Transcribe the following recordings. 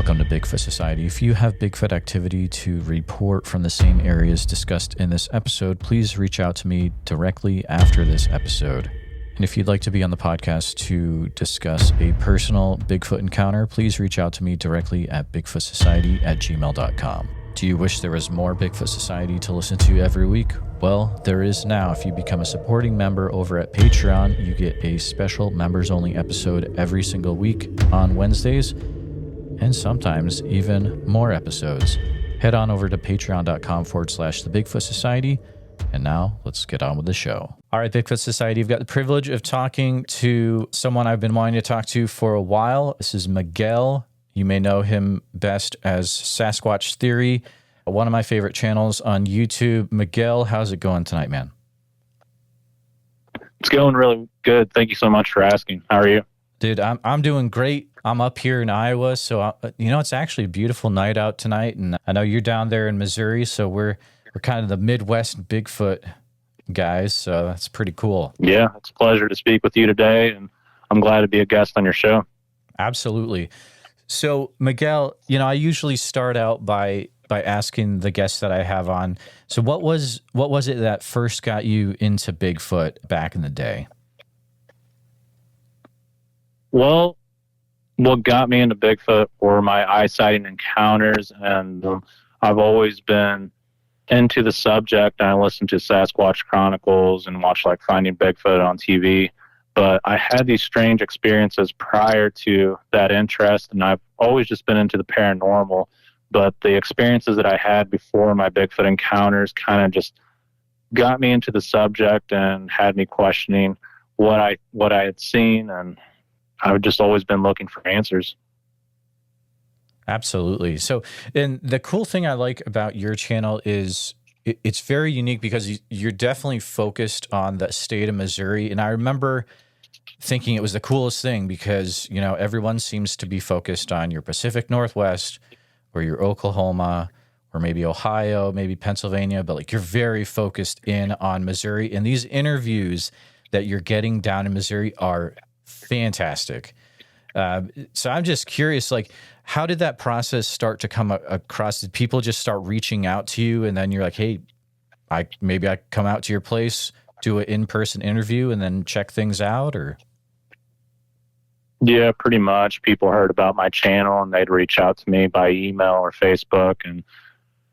Welcome to Bigfoot Society. If you have Bigfoot activity to report from the same areas discussed in this episode, please reach out to me directly after this episode. And if you'd like to be on the podcast to discuss a personal Bigfoot encounter, please reach out to me directly at bigfootsociety@gmail.com. Do you wish there was more Bigfoot Society to listen to every week? Well, there is now. If you become a supporting member over at Patreon, you get a special members-only episode every single week on Wednesdays, and sometimes even more episodes. Head on over to patreon.com/The Bigfoot Society. And now let's get on with the show. All right, Bigfoot Society, I've got the privilege of talking to someone I've been wanting to talk to for a while. This is Miguel. You may know him best as Sasquatch Theory, one of my favorite channels on YouTube. Miguel, how's it going tonight, man? It's going really good. Thank you so much for asking. How are you? Dude, I'm doing great. I'm up here in Iowa, so it's actually a beautiful night out tonight, and I know you're down there in Missouri, so we're kind of the Midwest Bigfoot guys, so that's pretty cool. Yeah, it's a pleasure to speak with you today, and I'm glad to be a guest on your show. Absolutely. So, Miguel, I usually start out by asking the guests that I have on, so what was it that first got you into Bigfoot back in the day? Well, what got me into Bigfoot were my eye-sighting encounters, and I've always been into the subject. I listened to Sasquatch Chronicles and watched Finding Bigfoot on TV, but I had these strange experiences prior to that interest, and I've always just been into the paranormal, but the experiences that I had before my Bigfoot encounters kind of just got me into the subject and had me questioning what I had seen, and I've just always been looking for answers. Absolutely. So, and the cool thing I like about your channel is it's very unique because you're definitely focused on the state of Missouri. And I remember thinking it was the coolest thing because, everyone seems to be focused on your Pacific Northwest or your Oklahoma or maybe Ohio, maybe Pennsylvania, but you're very focused in on Missouri. And these interviews that you're getting down in Missouri are fantastic. So I'm just curious, how did that process start to come across? Did people just start reaching out to you and then you're like, hey, maybe I come out to your place, do an in-person interview and then check things out? Or? Yeah, pretty much. People heard about my channel and they'd reach out to me by email or Facebook, and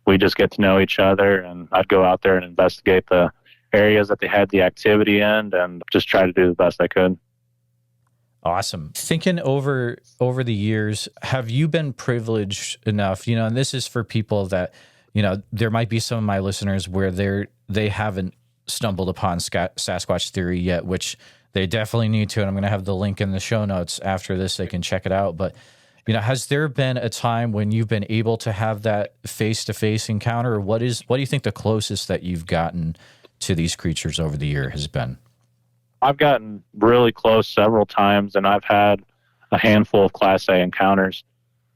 we just get to know each other, and I'd go out there and investigate the areas that they had the activity in and just try to do the best I could. Awesome. Thinking over the years, have you been privileged enough, and this is for people that, there might be some of my listeners where they haven't stumbled upon Sasquatch Theory yet, which they definitely need to, and I'm going to have the link in the show notes after this. They can check it out. But, has there been a time when you've been able to have that face-to-face encounter, or what do you think the closest that you've gotten to these creatures over the year has been? I've gotten really close several times, and I've had a handful of Class A encounters.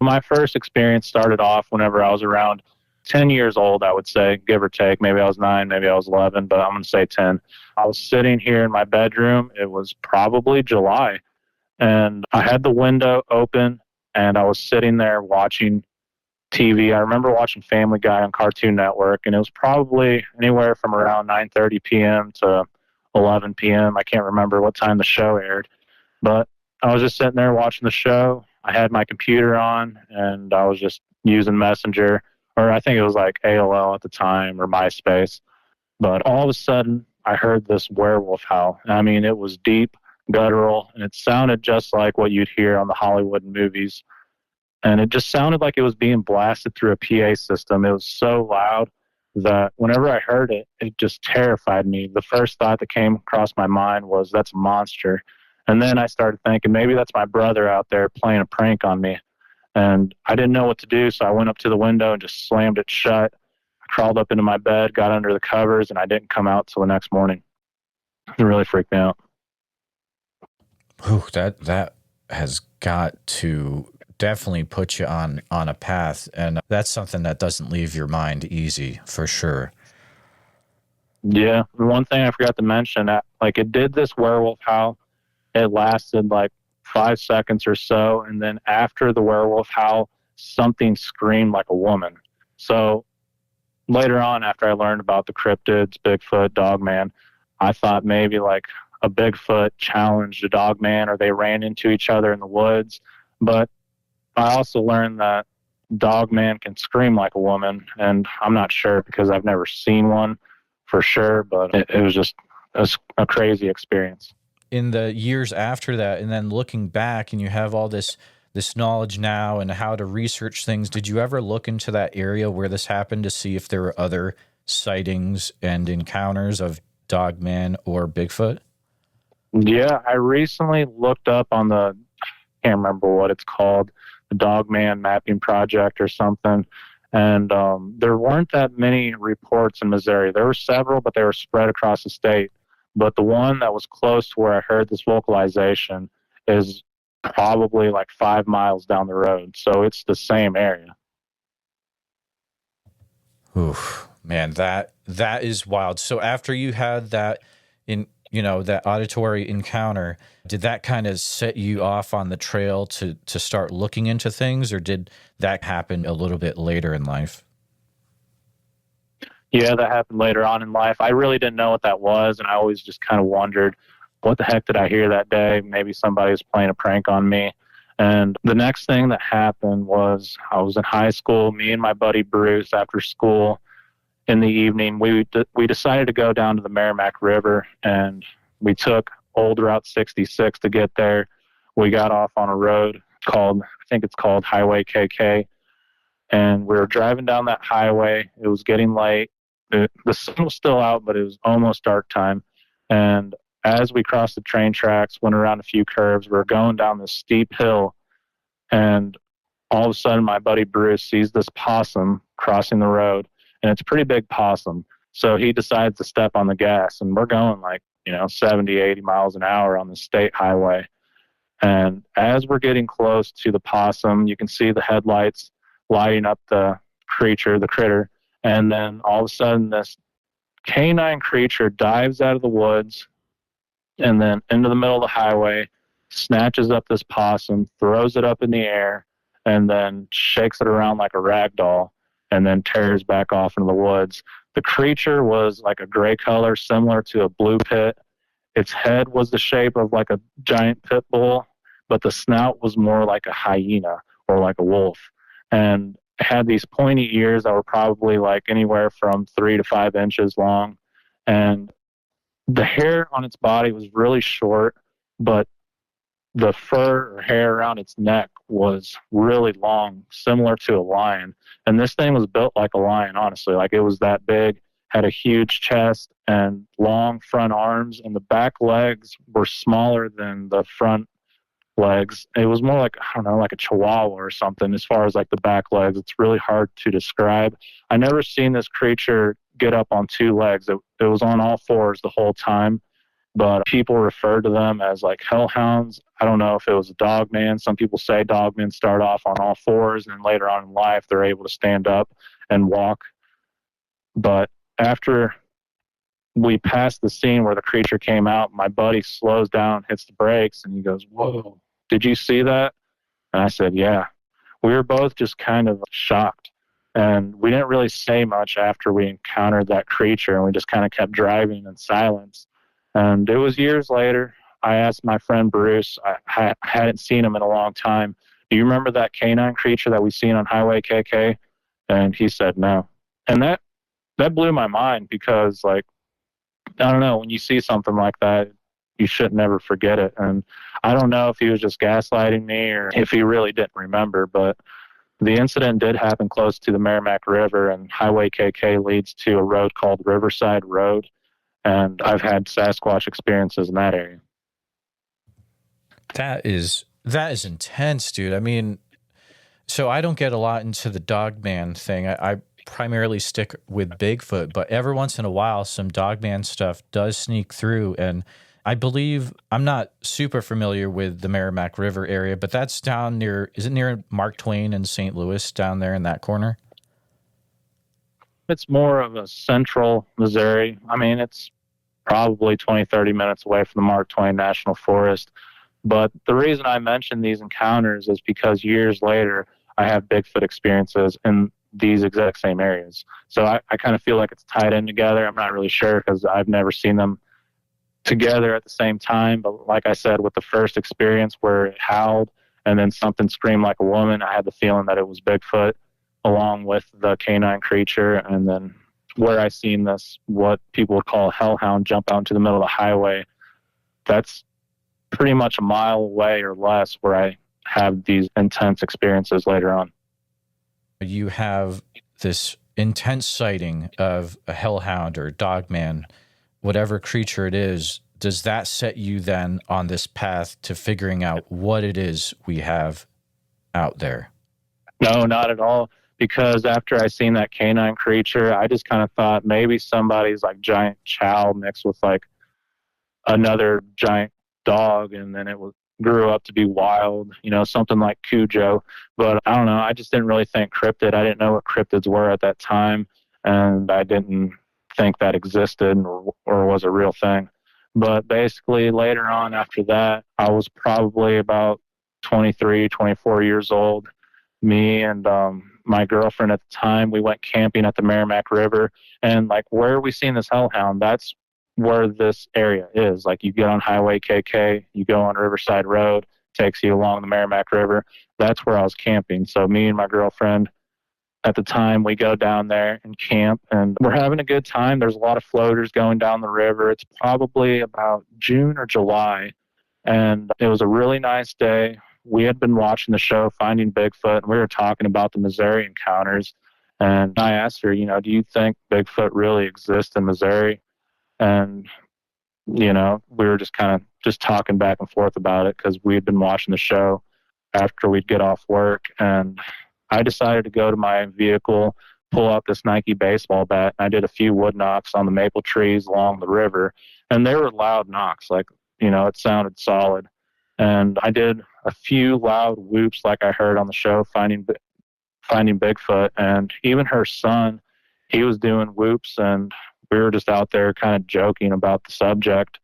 My first experience started off whenever I was around 10 years old, I would say, give or take. Maybe I was 9, maybe I was 11, but I'm going to say 10. I was sitting here in my bedroom. It was probably July, and I had the window open, and I was sitting there watching TV. I remember watching Family Guy on Cartoon Network, and it was probably anywhere from around 9:30 p.m. to 11 p.m. I can't remember what time the show aired, but I was just sitting there watching the show. I had my computer on, and I was just using Messenger, or I think it was AOL at the time, or MySpace. But all of a sudden, I heard this werewolf howl. I mean, it was deep, guttural, and it sounded just like what you'd hear on the Hollywood movies. And it just sounded like it was being blasted through a PA system. It was so loud that whenever I heard it, it just terrified me. The first thought that came across my mind was, that's a monster. And then I started thinking, maybe that's my brother out there playing a prank on me. And I didn't know what to do, so I went up to the window and just slammed it shut. I crawled up into my bed, got under the covers, and I didn't come out till the next morning. It really freaked me out. Ooh, that has got to definitely put you on a path, and that's something that doesn't leave your mind easy, for sure. Yeah, one thing I forgot to mention, it did this werewolf howl. It lasted 5 seconds or so, and then after the werewolf howl, something screamed like a woman. So later on, after I learned about the cryptids, Bigfoot, Dogman, I thought maybe like a Bigfoot challenged a Dogman or they ran into each other in the woods. But I also learned that Dogman can scream like a woman, and I'm not sure because I've never seen one for sure, but it was just a crazy experience. In the years after that, and then looking back, and you have all this knowledge now and how to research things, did you ever look into that area where this happened to see if there were other sightings and encounters of Dogman or Bigfoot? Yeah, I recently looked up on I can't remember what it's called, the Dogman Mapping Project or something. And there weren't that many reports in Missouri. There were several, but they were spread across the state. But the one that was close to where I heard this vocalization is probably like 5 miles down the road. So it's the same area. Oof, man, that is wild. So after you had that that auditory encounter, did that kind of set you off on the trail to start looking into things, or did that happen a little bit later in life? Yeah, that happened later on in life. I really didn't know what that was, and I always just kind of wondered, what the heck did I hear that day? Maybe somebody was playing a prank on me. And the next thing that happened was I was in high school. Me and my buddy Bruce, after school in the evening, we decided to go down to the Meramac River, and we took old Route 66 to get there. We got off on a road I think it's called Highway KK, and we were driving down that highway. It was getting late. The sun was still out, but it was almost dark time. And as we crossed the train tracks, went around a few curves, we were going down this steep hill, and all of a sudden my buddy Bruce sees this possum crossing the road, and it's a pretty big possum. So he decides to step on the gas, and we're going like, 70, 80 miles an hour on the state highway. And as we're getting close to the possum, you can see the headlights lighting up the critter. And then all of a sudden, this canine creature dives out of the woods and then into the middle of the highway, snatches up this possum, throws it up in the air, and then shakes it around like a rag doll, and then tears back off into the woods. The creature was like a gray color, similar to a blue pit. Its head was the shape of like a giant pit bull, but the snout was more like a hyena or like a wolf. And it had these pointy ears that were probably like anywhere from 3 to 5 inches long. And the hair on its body was really short, but the fur or hair around its neck was really long, similar to a lion. And this thing was built like a lion, honestly. Like, it was that big, had a huge chest and long front arms, and the back legs were smaller than the front legs. It was more like, I don't know, like a chihuahua or something as far as like the back legs. It's really hard to describe. I never seen this creature get up on 2 legs. It was on all 4s the whole time, but people refer to them as like hellhounds. I don't know if it was a dogman. Some people say dogmen start off on all 4s, and later on in life they're able to stand up and walk. But after we passed the scene where the creature came out, my buddy slows down, hits the brakes, and he goes, "Whoa, did you see that?" And I said, "Yeah." We were both just kind of shocked. And we didn't really say much after we encountered that creature, and we just kind of kept driving in silence. And it was years later. I asked my friend Bruce, I hadn't seen him in a long time, "Do you remember that canine creature that we seen on Highway KK?" And he said no. And that blew my mind, because, like, I don't know, when you see something like that, you should never forget it. And I don't know if he was just gaslighting me or if he really didn't remember, but the incident did happen close to the Meramac River, and Highway KK leads to a road called Riverside Road. And I've had Sasquatch experiences in that area. That is intense, dude. I mean, so I don't get a lot into the Dogman thing. I primarily stick with Bigfoot, but every once in a while, some Dogman stuff does sneak through. And I believe, I'm not super familiar with the Merrimack River area, but that's down near, is it near Mark Twain and St. Louis, down there in that corner? It's more of a central Missouri. I mean, it's probably 20, 30 minutes away from the Mark Twain National Forest. But the reason I mention these encounters is because years later, I have Bigfoot experiences in these exact same areas. So I kind of feel like it's tied in together. I'm not really sure because I've never seen them together at the same time. But like I said, with the first experience where it howled and then something screamed like a woman, I had the feeling that it was Bigfoot along with the canine creature. And then where I seen this, what people would call a hellhound, jump out into the middle of the highway, that's pretty much a mile away or less where I have these intense experiences later on. You have this intense sighting of a hellhound or dogman, whatever creature it is. Does that set you then on this path to figuring out what it is we have out there? No, not at all. Because after I seen that canine creature, I just kind of thought maybe somebody's like giant chow mixed with like another giant dog, and then grew up to be wild, something like Cujo. But I don't know, I just didn't really think cryptid. I didn't know what cryptids were at that time, and I didn't think that existed or was a real thing. But basically later on after that, I was probably about 23, 24 years old. Me and my girlfriend at the time, we went camping at the Meramac River, and like, where are we seeing this hellhound? That's where this area is. Like, you get on Highway KK, you go on Riverside Road, takes you along the Meramac River. That's where I was camping. So me and my girlfriend at the time, we go down there and camp, and we're having a good time. There's a lot of floaters going down the river. It's probably about June or July, and it was a really nice day. We had been watching the show Finding Bigfoot, and we were talking about the Missouri encounters. And I asked her, do you think Bigfoot really exists in Missouri? And, we were just kind of just talking back and forth about it because we had been watching the show after we'd get off work. And I decided to go to my vehicle, pull out this Nike baseball bat, and I did a few wood knocks on the maple trees along the river. And they were loud knocks, like, it sounded solid. And I did a few loud whoops like I heard on the show Finding Bigfoot. And even her son, he was doing whoops, and we were just out there kind of joking about the subject.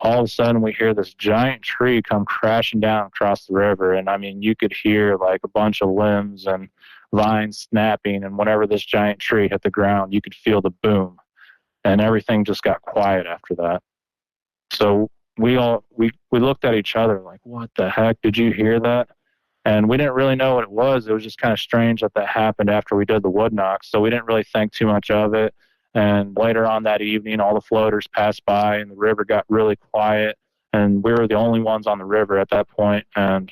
All of a sudden, we hear this giant tree come crashing down across the river. And I mean, you could hear like a bunch of limbs and vines snapping. And whenever this giant tree hit the ground, you could feel the boom. And everything just got quiet after that. So we looked at each other like, what the heck? Did you hear that? And we didn't really know what it was. It was just kind of strange that happened after we did the wood knocks. So we didn't really think too much of it. And later on that evening, all the floaters passed by and the river got really quiet. And we were the only ones on the river at that point. And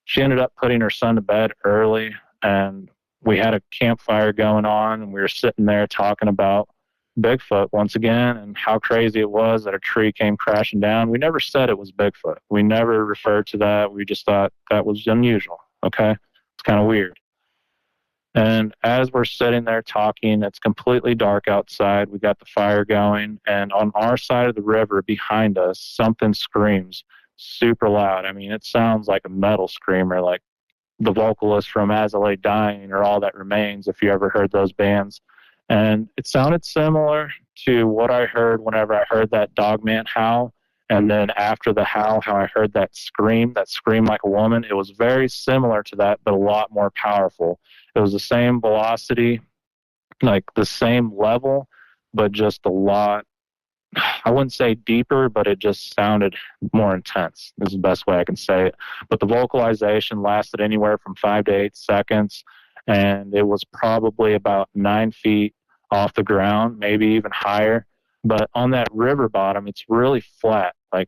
she ended up putting her son to bed early. And we had a campfire going on, and we were sitting there talking about Bigfoot once again and how crazy it was that a tree came crashing down. We never said it was Bigfoot. We never referred to that. We just thought that was unusual. Okay. It's kind of weird. And as we're sitting there talking, it's completely dark outside. We got the fire going, and on our side of the river behind us, something screams super loud. I mean, it sounds like a metal screamer, like the vocalist from As I Lay Dying or All That Remains, if you ever heard those bands. And it sounded similar to what I heard whenever I heard that Dogman howl. And then after the howl, how I heard that scream like a woman. It was very similar to that, but a lot more powerful. It was the same velocity, like the same level, but just a lot, I wouldn't say deeper, but it just sounded more intense. This is the best way I can say it. But the vocalization lasted anywhere from 5 to 8 seconds. And it was probably about 9 feet off the ground, maybe even higher. But on that river bottom, it's really flat. Like,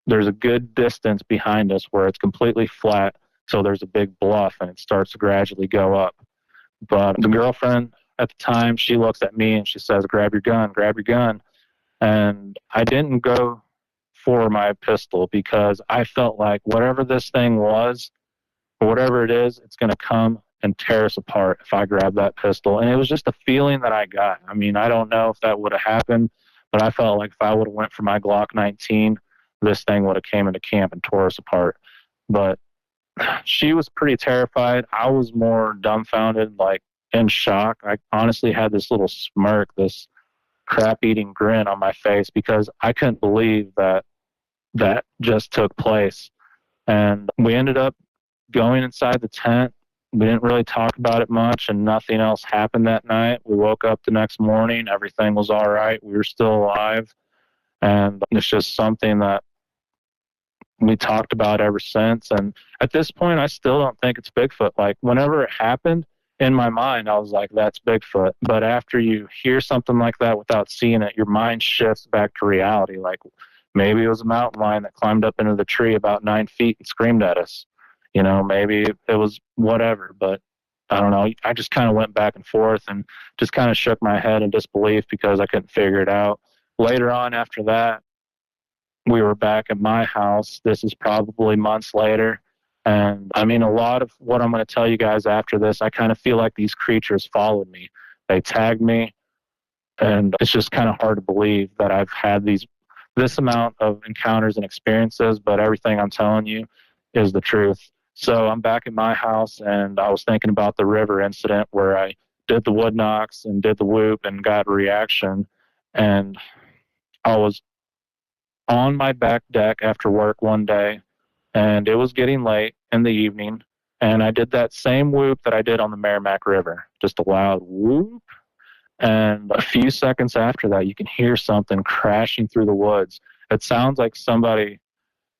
there's a good distance behind us where it's completely flat. So there's a big bluff, and it starts to gradually go up. But the girlfriend at the time, she looks at me and she says, grab your gun. And I didn't go for my pistol because I felt like whatever this thing was, or whatever it is, it's going to come and tear us apart if I grab that pistol. And it was just a feeling that I got. I mean, I don't know if that would have happened, but I felt like if I would have went for my Glock 19, this thing would have came into camp and tore us apart. But she was pretty terrified. I was more dumbfounded, like in shock. I honestly had this little smirk, this crap-eating grin on my face because I couldn't believe that just took place. And we ended up going inside the tent. we didn't really talk about it much, and nothing else happened that night. We woke up the next morning. Everything was all right. We were still alive. And it's just something that we talked about ever since. And at this point, I still don't think it's Bigfoot. Like, whenever it happened, in my mind, I was like, that's Bigfoot. But after you hear something like that without seeing it, your mind shifts back to reality. Like, maybe it was a mountain lion that climbed up into the tree about 9 feet and screamed at us. You know, maybe it was whatever. But I don't know. I just kind of went back and forth and just kind of shook my head in disbelief because I couldn't figure it out. Later on after that, we were back at my house. This is probably months later. And I mean, a lot of what I'm going to tell you guys after this, I kind of feel like these creatures followed me. They tagged me. And it's just kind of hard to believe that I've had this amount of encounters and experiences, but everything I'm telling you is the truth. So I'm back at my house, and I was thinking about the river incident where I did the wood knocks and did the whoop and got a reaction. And I was on my back deck after work one day, and it was getting late in the evening, and I did that same whoop that I did on the Meramac River, just a loud whoop. And a few seconds after that, you can hear something crashing through the woods. It sounds like somebody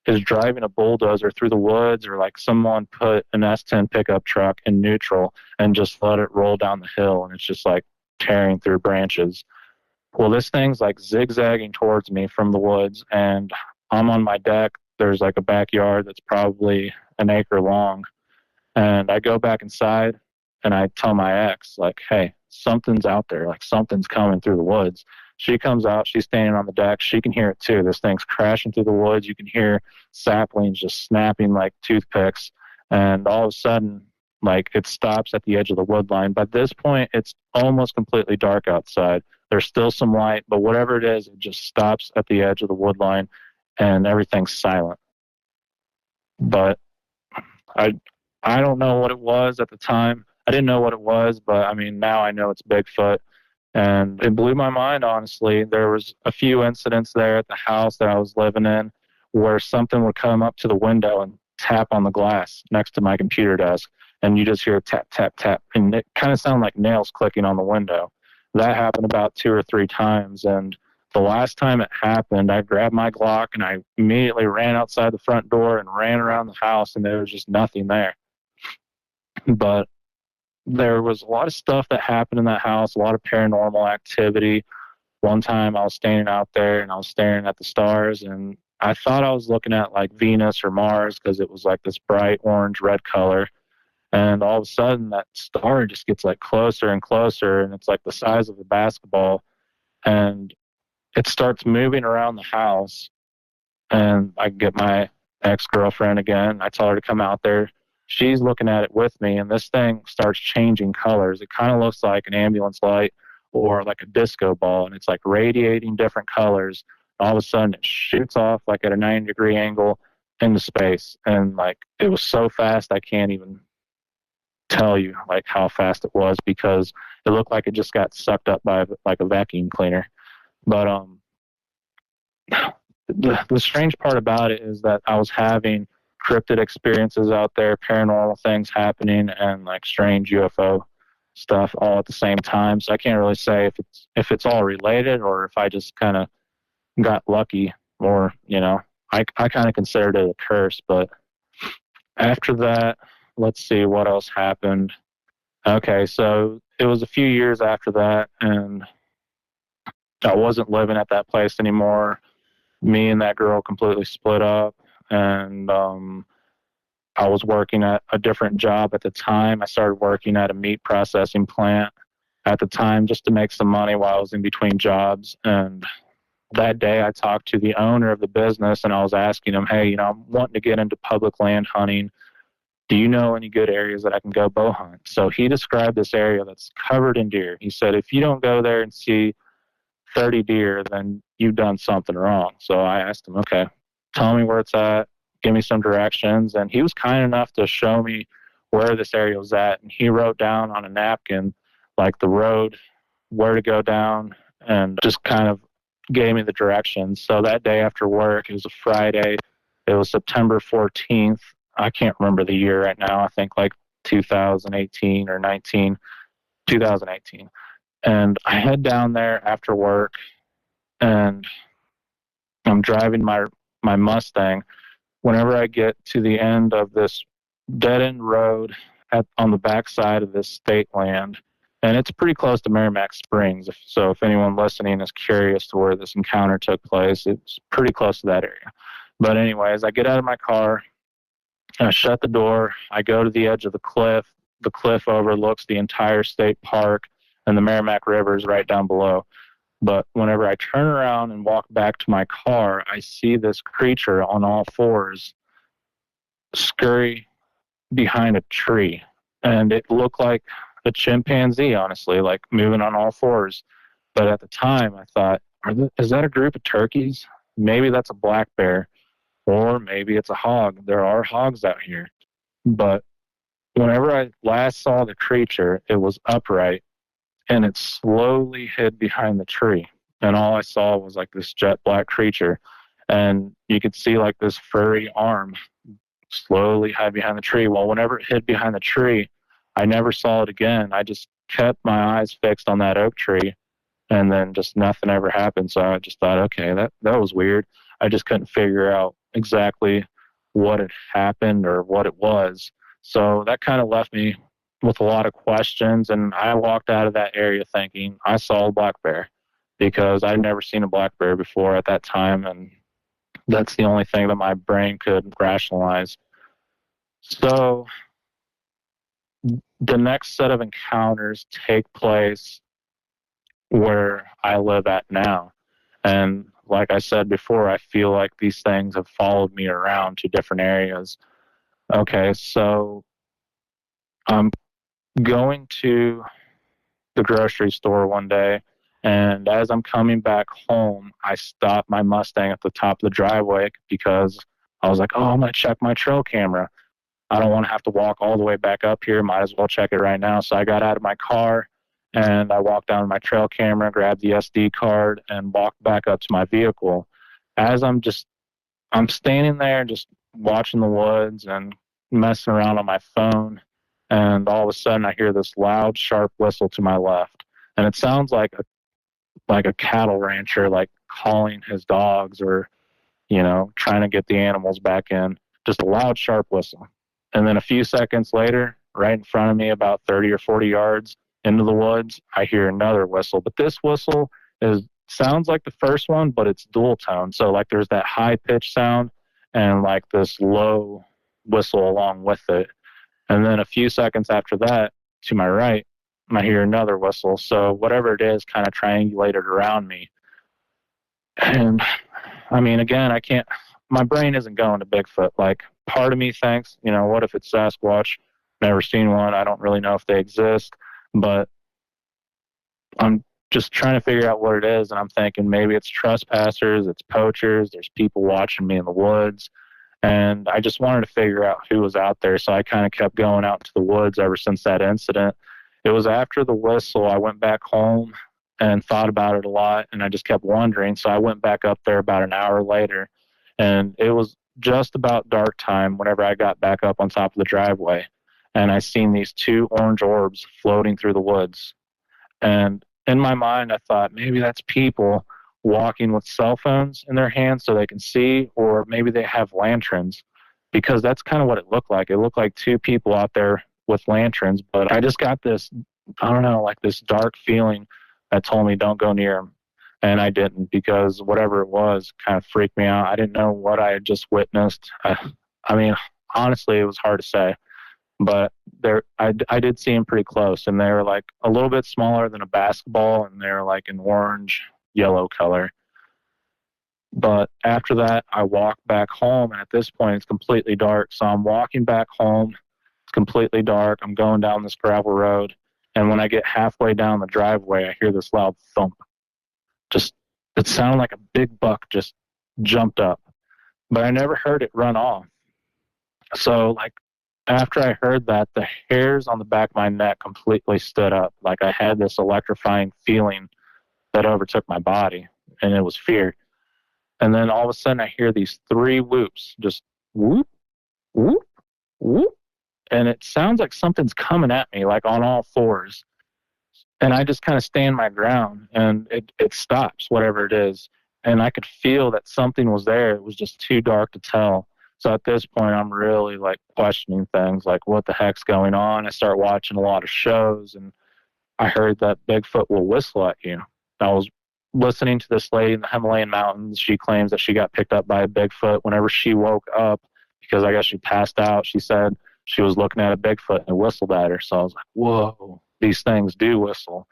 is driving a bulldozer through the woods, or like someone put an S10 pickup truck in neutral and just let it roll down the hill, and it's just like tearing through branches. Well, this thing's like zigzagging towards me from the woods, and I'm on my deck. There's like a backyard that's probably an acre long. And I go back inside and I tell my ex, like, hey, something's out there. Like, something's coming through the woods. She comes out. She's standing on the deck. She can hear it too. This thing's crashing through the woods. You can hear saplings just snapping like toothpicks. And all of a sudden, like, it stops at the edge of the wood line. By this point, it's almost completely dark outside. There's still some light, but whatever it is, it just stops at the edge of the wood line, and everything's silent. But I don't know what it was at the time. I didn't know what it was, but I mean, now I know it's Bigfoot. And it blew my mind, honestly. There was a few incidents there at the house that I was living in where something would come up to the window and tap on the glass next to my computer desk, and you just hear tap, tap, tap, and it kind of sounded like nails clicking on the window. That happened about 2 or 3 times, and the last time it happened, I grabbed my Glock and I immediately ran outside the front door and ran around the house, and there was just nothing there. But there was a lot of stuff that happened in that house, a lot of paranormal activity. One time I was standing out there and I was staring at the stars, and I thought I was looking at like Venus or Mars because it was like this bright orange red color. And all of a sudden that star just gets like closer and closer, and it's like the size of a basketball, and it starts moving around the house. And I get my ex-girlfriend again. I tell her to come out there. She's looking at it with me, and this thing starts changing colors. It kind of looks like an ambulance light or like a disco ball, and it's like radiating different colors. All of a sudden it shoots off like at a 90-degree angle into space. And like, it was so fast I can't even tell you like how fast it was, because it looked like it just got sucked up by like a vacuum cleaner. But the strange part about it is that I was having cryptid experiences out there, paranormal things happening, and like strange UFO stuff all at the same time. So I can't really say if it's all related or if I just kind of got lucky, or I kind of considered it a curse. But after that, let's see what else happened. Okay, so it was a few years after that, and I wasn't living at that place anymore. Me and that girl completely split up, and I was working at a different job at the time. I started working at a meat processing plant at the time just to make some money while I was in between jobs. And that day I talked to the owner of the business, and I was asking him, hey, I'm wanting to get into public land hunting. Do you know any good areas that I can go bow hunt? So he described this area that's covered in deer. He said, if you don't go there and see 30 deer, then you've done something wrong. So I asked him, okay, tell me where it's at, give me some directions. And he was kind enough to show me where this area was at. And he wrote down on a napkin, like the road, where to go down, and just kind of gave me the directions. So that day after work, it was a Friday. It was September 14th. I can't remember the year right now. I think like 2018 or 19, 2018. And I head down there after work, and I'm driving my Mustang. Whenever I get to the end of this dead-end road on the backside of this state land, and it's pretty close to Meramac Springs. So if anyone listening is curious to where this encounter took place, it's pretty close to that area. But anyways, I get out of my car, I shut the door, I go to the edge of the cliff. The cliff overlooks the entire state park, and the Meramac River is right down below. But whenever I turn around and walk back to my car, I see this creature on all fours scurry behind a tree. And it looked like a chimpanzee, honestly, like moving on all fours. But at the time, I thought, is that a group of turkeys? Maybe that's a black bear, or maybe it's a hog. There are hogs out here. But whenever I last saw the creature, it was upright, and it slowly hid behind the tree. And all I saw was like this jet black creature. And you could see like this furry arm slowly hide behind the tree. Well, whenever it hid behind the tree, I never saw it again. I just kept my eyes fixed on that oak tree, and then just nothing ever happened. So I just thought, okay, that was weird. I just couldn't figure out exactly what had happened or what it was. So that kind of left me with a lot of questions, and I walked out of that area thinking I saw a black bear, because I'd never seen a black bear before at that time, and that's the only thing that my brain could rationalize. So the next set of encounters take place where I live at now. And like I said before, I feel like these things have followed me around to different areas. Okay, so I'm going to the grocery store one day, and as I'm coming back home, I stopped my Mustang at the top of the driveway because I was like, oh, I'm going to check my trail camera. I don't want to have to walk all the way back up here. Might as well check it right now. So I got out of my car, and I walked down to my trail camera, grabbed the SD card, and walked back up to my vehicle. As I'm standing there just watching the woods and messing around on my phone, and all of a sudden I hear this loud, sharp whistle to my left. And it sounds like a cattle rancher, like calling his dogs or, trying to get the animals back in. Just a loud, sharp whistle. And then a few seconds later, right in front of me, about 30 or 40 yards into the woods, I hear another whistle. But this whistle sounds like the first one, but it's dual tone. So like there's that high pitch sound and like this low whistle along with it. And then a few seconds after that, to my right, I hear another whistle. So whatever it is kind of triangulated around me. And I mean, again, my brain isn't going to Bigfoot. Like, part of me thinks, what if it's Sasquatch? Never seen one. I don't really know if they exist, but I'm just trying to figure out what it is. And I'm thinking maybe it's trespassers, it's poachers, there's people watching me in the woods. And I just wanted to figure out who was out there. So I kind of kept going out to the woods ever since that incident. It was after the whistle, I went back home and thought about it a lot, and I just kept wondering. So I went back up there about an hour later, and it was just about dark time whenever I got back up on top of the driveway. And I seen these two orange orbs floating through the woods. And in my mind, I thought maybe that's people walking with cell phones in their hands so they can see, or maybe they have lanterns, because that's kind of what it looked like. It looked like two people out there with lanterns, but I just got this, I don't know, like this dark feeling that told me don't go near them. And I didn't, because whatever it was kind of freaked me out. I didn't know what I had just witnessed. I mean, honestly, it was hard to say. But I did see them pretty close, and they were like a little bit smaller than a basketball, and they were like an orange, yellow color. But after that, I walked back home, and at this point, it's completely dark. So I'm walking back home. It's completely dark. I'm going down this gravel road, and when I get halfway down the driveway, I hear this loud thump. It sounded like a big buck just jumped up, but I never heard it run off. So, like, after I heard that, the hairs on the back of my neck completely stood up. Like, I had this electrifying feeling that overtook my body, and it was fear. And then all of a sudden, I hear these three whoops, just whoop, whoop, whoop. and it sounds like something's coming at me, like on all fours. And I just kind of stand my ground, and it stops, whatever it is. And I could feel that something was there. It was just too dark to tell. So at this point, I'm really like questioning things like, what the heck's going on? I start watching a lot of shows, and I heard that Bigfoot will whistle at you. I was listening to this lady in the Himalayan mountains. She claims that she got picked up by a Bigfoot whenever she woke up, because I guess she passed out. She said she was looking at a Bigfoot and it whistled at her. So I was like, whoa, these things do whistle.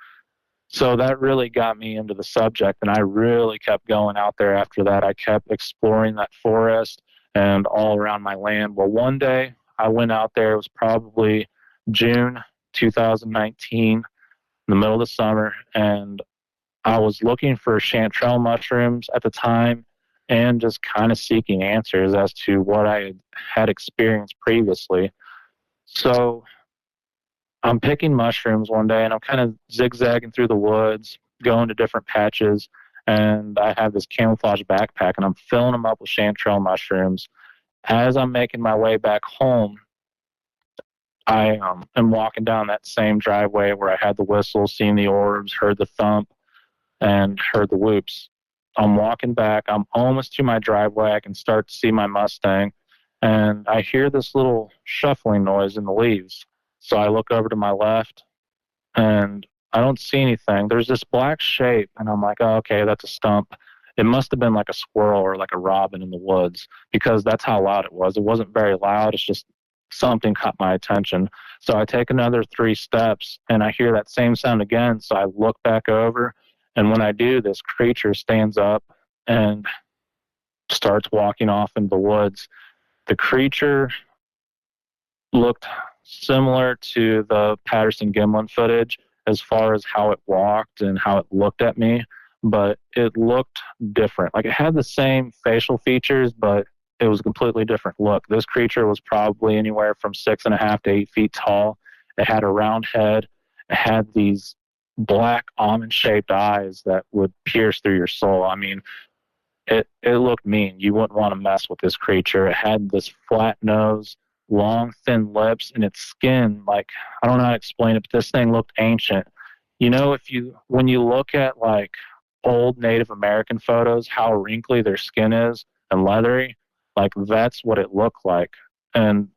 So that really got me into the subject, and I really kept going out there after that. I kept exploring that forest and all around my land. Well, one day I went out there. It was probably June 2019, in the middle of the summer, and I was looking for chanterelle mushrooms at the time and just kind of seeking answers as to what I had experienced previously. So I'm picking mushrooms one day, and I'm kind of zigzagging through the woods, going to different patches, and I have this camouflage backpack, and I'm filling them up with chanterelle mushrooms. As I'm making my way back home, I am walking down that same driveway where I had the whistle, seen the orbs, heard the thump, and heard the whoops. I'm walking back. I'm almost to my driveway. I can start to see my Mustang, and I hear this little shuffling noise in the leaves. So I look over to my left, and I don't see anything. There's this black shape, and I'm like, oh, okay, that's a stump. It must have been like a squirrel or like a robin in the woods, because that's how loud it was. It wasn't very loud. It's just something caught my attention. So I take another 3 steps, and I hear that same sound again. So I look back over, and when I do, this creature stands up and starts walking off into the woods. The creature looked similar to the Patterson-Gimlin footage as far as how it walked and how it looked at me, but it looked different. Like, it had the same facial features, but it was a completely different look. This creature was probably anywhere from 6.5 to 8 feet tall. It had a round head. It had these black almond-shaped eyes that would pierce through your soul. I mean, it looked mean. You wouldn't want to mess with this creature. It had this flat nose, long, thin lips, and its skin, like, I don't know how to explain it, but this thing looked ancient. You know, when you look at like old Native American photos, how wrinkly their skin is and leathery, like that's what it looked like. And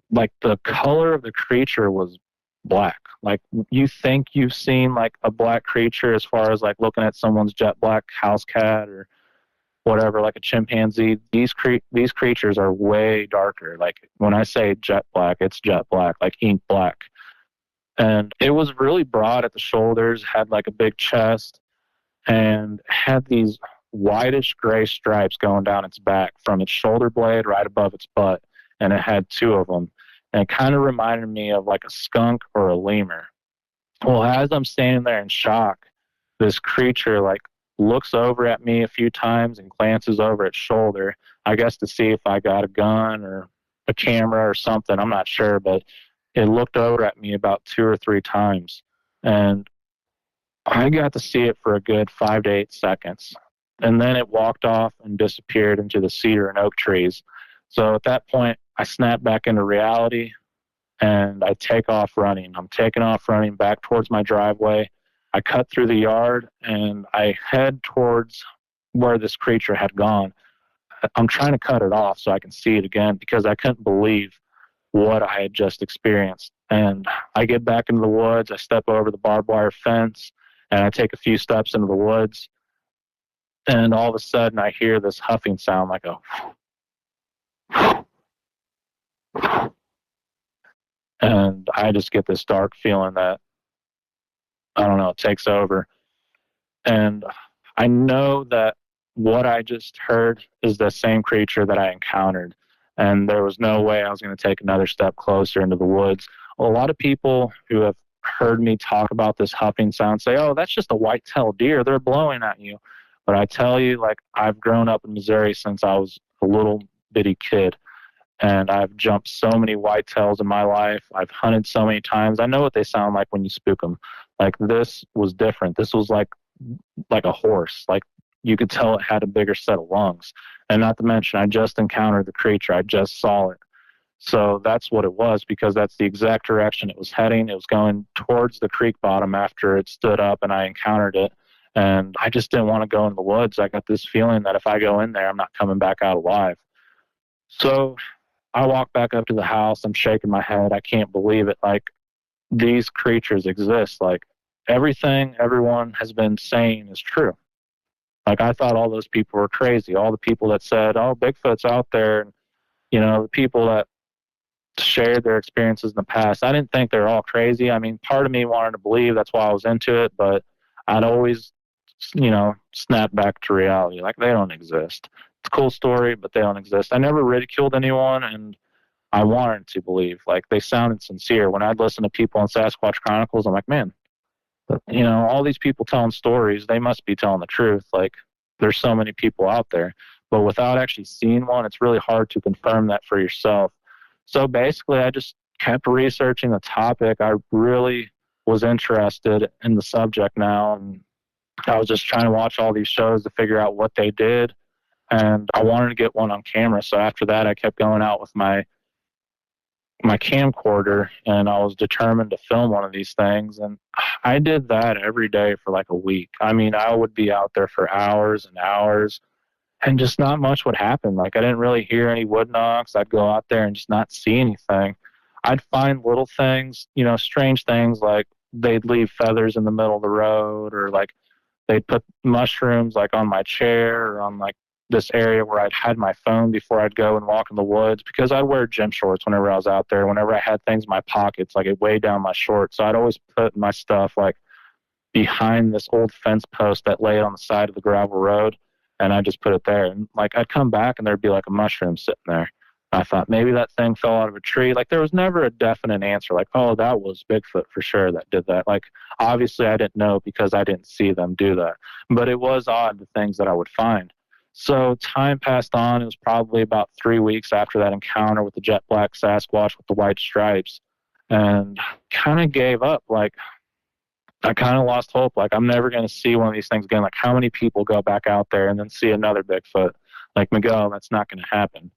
like the color of the creature was black. Like, you think you've seen like a black creature as far as like looking at someone's jet black house cat or whatever, like a chimpanzee. These creatures are way darker. Like, when I say jet black, it's jet black, like ink black. And it was really broad at the shoulders, had like a big chest, and had these whitish gray stripes going down its back from its shoulder blade right above its butt. And it had 2 of them. And it kind of reminded me of like a skunk or a lemur. Well, as I'm standing there in shock, this creature like looks over at me a few times and glances over its shoulder, I guess to see if I got a gun or a camera or something. I'm not sure, but it looked over at me about 2 or 3 times. And I got to see it for a good 5 to 8 seconds. And then it walked off and disappeared into the cedar and oak trees. So at that point, I snapped back into reality, and I take off running. I'm taking off running back towards my driveway. I cut through the yard, and I head towards where this creature had gone. I'm trying to cut it off so I can see it again, because I couldn't believe what I had just experienced. And I get back into the woods. I step over the barbed wire fence, and I take a few steps into the woods. And all of a sudden, I hear this huffing sound, like a... And I just get this dark feeling that, I don't know, it takes over. And I know that what I just heard is the same creature that I encountered. And there was no way I was going to take another step closer into the woods. A lot of people who have heard me talk about this huffing sound say, oh, that's just a white-tailed deer. They're blowing at you. But I tell you, like, I've grown up in Missouri since I was a little bitty kid. And I've jumped so many whitetails in my life. I've hunted so many times. I know what they sound like when you spook them. Like, this was different. This was like a horse. Like, you could tell it had a bigger set of lungs. And not to mention, I just encountered the creature. I just saw it. So that's what it was, because that's the exact direction it was heading. It was going towards the creek bottom after it stood up and I encountered it. And I just didn't want to go in the woods. I got this feeling that if I go in there, I'm not coming back out alive. So I walk back up to the house. I'm shaking my head. I can't believe it. Like, these creatures exist. Like, everything everyone has been saying is true. Like, I thought all those people were crazy. All the people that said, oh, Bigfoot's out there. And, you know, the people that shared their experiences in the past, I didn't think they're all crazy. I mean, part of me wanted to believe, that's why I was into it, but I'd always, you know, snap back to reality. Like, they don't exist. It's a cool story, but they don't exist. I never ridiculed anyone, and I wanted to believe. Like, they sounded sincere. When I'd listen to people on Sasquatch Chronicles, I'm like, man, you know, all these people telling stories, they must be telling the truth. Like, there's so many people out there. But without actually seeing one, it's really hard to confirm that for yourself. So basically, I just kept researching the topic. I really was interested in the subject now, and I was just trying to watch all these shows to figure out what they did, and I wanted to get one on camera. So after that, I kept going out with my camcorder, and I was determined to film one of these things, and I did that every day for like a week. I mean, I would be out there for hours and hours, and just not much would happen. Like, I didn't really hear any wood knocks. I'd go out there and just not see anything. I'd find little things, you know, strange things, like they'd leave feathers in the middle of the road, or like they'd put mushrooms like on my chair, or on like this area where I'd had my phone before I'd go and walk in the woods, because I'd wear gym shorts whenever I was out there. Whenever I had things in my pockets, like it weighed down my shorts. So I'd always put my stuff like behind this old fence post that laid on the side of the gravel road, and I just put it there. And like, I'd come back and there'd be like a mushroom sitting there. I thought maybe that thing fell out of a tree. Like, there was never a definite answer, like, oh, that was Bigfoot for sure that did that. Like, obviously I didn't know because I didn't see them do that. But it was odd, the things that I would find. So time passed on. It was probably about 3 weeks after that encounter with the jet black Sasquatch with the white stripes, and kind of gave up. Like, I kind of lost hope. Like, I'm never going to see one of these things again. Like, how many people go back out there and then see another Bigfoot? Like, Miguel, that's not going to happen.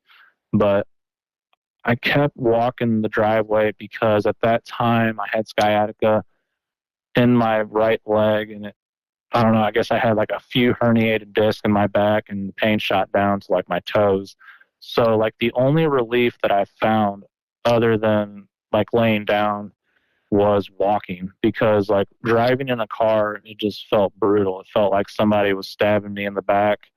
But I kept walking the driveway because at that time I had sciatica in my right leg, and I don't know, I guess I had like a few herniated discs in my back, and the pain shot down to like my toes. So like, the only relief that I found other than like laying down was walking, because like driving in a car, it just felt brutal. It felt like somebody was stabbing me in the back.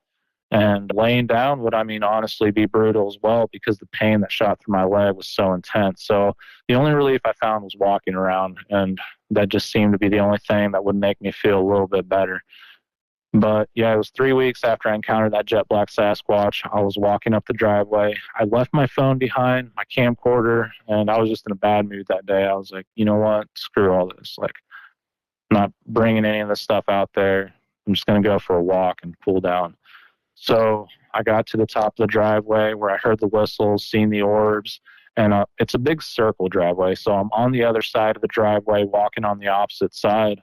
And laying down would, I mean, honestly be brutal as well, because the pain that shot through my leg was so intense. So the only relief I found was walking around, and that just seemed to be the only thing that would make me feel a little bit better. But yeah, it was 3 weeks after I encountered that jet black Sasquatch. I was walking up the driveway. I left my phone behind, my camcorder, and I was just in a bad mood that day. I was like, you know what? Screw all this. Like, I'm not bringing any of this stuff out there. I'm just going to go for a walk and cool down. So I got to the top of the driveway where I heard the whistles, seen the orbs, and it's a big circle driveway. So I'm on the other side of the driveway, walking on the opposite side,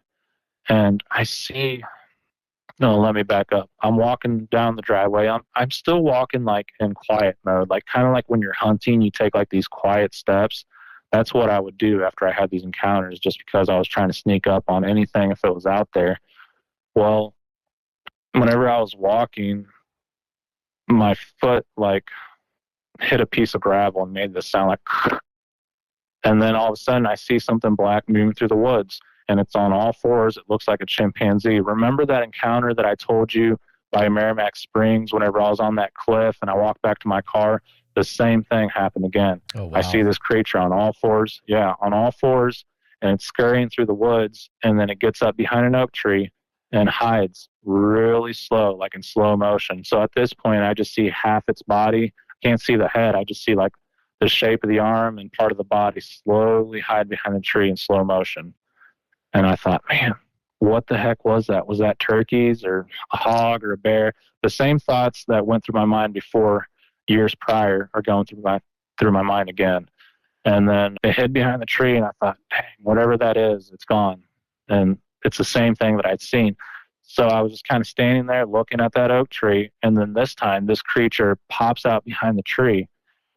and I see, no, let me back up. I'm walking down the driveway. I'm still walking like in quiet mode, like kind of like when you're hunting, you take like these quiet steps. That's what I would do after I had these encounters, just because I was trying to sneak up on anything if it was out there. Well, whenever I was walking, my foot like hit a piece of gravel and made this sound like, and then all of a sudden I see something black moving through the woods, and it's on all fours. It looks like a chimpanzee. Remember that encounter that I told you by Meramac Springs whenever I was on that cliff and I walked back to my car? The same thing happened again. Oh, wow. I see this creature on all fours. Yeah, on all fours, and it's scurrying through the woods, and then it gets up behind an oak tree and hides really slow, like in slow motion. So at this point, I just see half its body. I can't see the head. I just see like the shape of the arm and part of the body slowly hide behind the tree in slow motion. And I thought, man, what the heck was that? Was that turkeys or a hog or a bear? The same thoughts that went through my mind before years prior are going through my mind again. And then it hid behind the tree, and I thought, dang, whatever that is, it's gone. And it's the same thing that I'd seen. So I was just kind of standing there looking at that oak tree, and then this time this creature pops out behind the tree,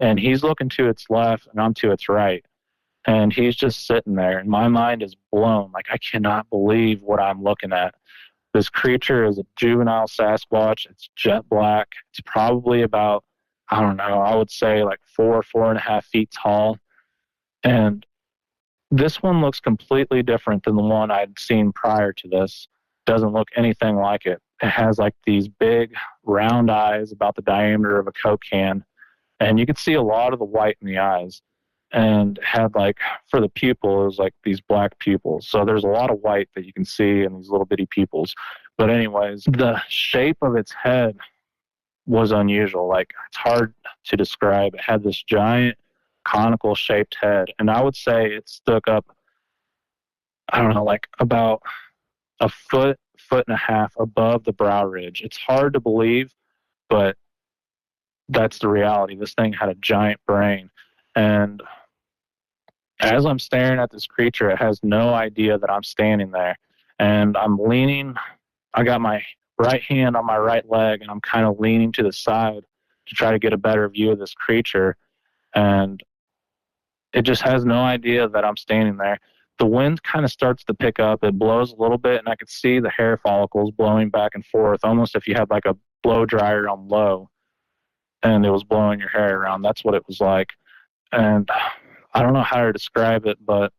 and he's looking to its left and I'm to its right. And he's just sitting there, and my mind is blown. Like, I cannot believe what I'm looking at. This creature is a juvenile Sasquatch. It's jet black. It's probably about, I don't know, I would say like 4.5 feet tall. And this one looks completely different than the one I'd seen prior to this. Doesn't look anything like it. It has like these big round eyes about the diameter of a Coke can. And you could see a lot of the white in the eyes. And had like, for the pupil, it was like these black pupils. So there's a lot of white that you can see in these little bitty pupils. But anyways, the shape of its head was unusual. Like, it's hard to describe. It had this giant conical shaped head. And I would say it stuck up, I don't know, like about a foot and a half above the brow ridge. It's hard to believe, but that's the reality. This thing had a giant brain. And as I'm staring at this creature, it has no idea that I'm standing there. And I'm leaning, I got my right hand on my right leg, and I'm kind of leaning to the side to try to get a better view of this creature. And it just has no idea that I'm standing there. The wind kind of starts to pick up. It blows a little bit, and I could see the hair follicles blowing back and forth, almost if you had like a blow dryer on low, and it was blowing your hair around. That's what it was like. And I don't know how to describe it, but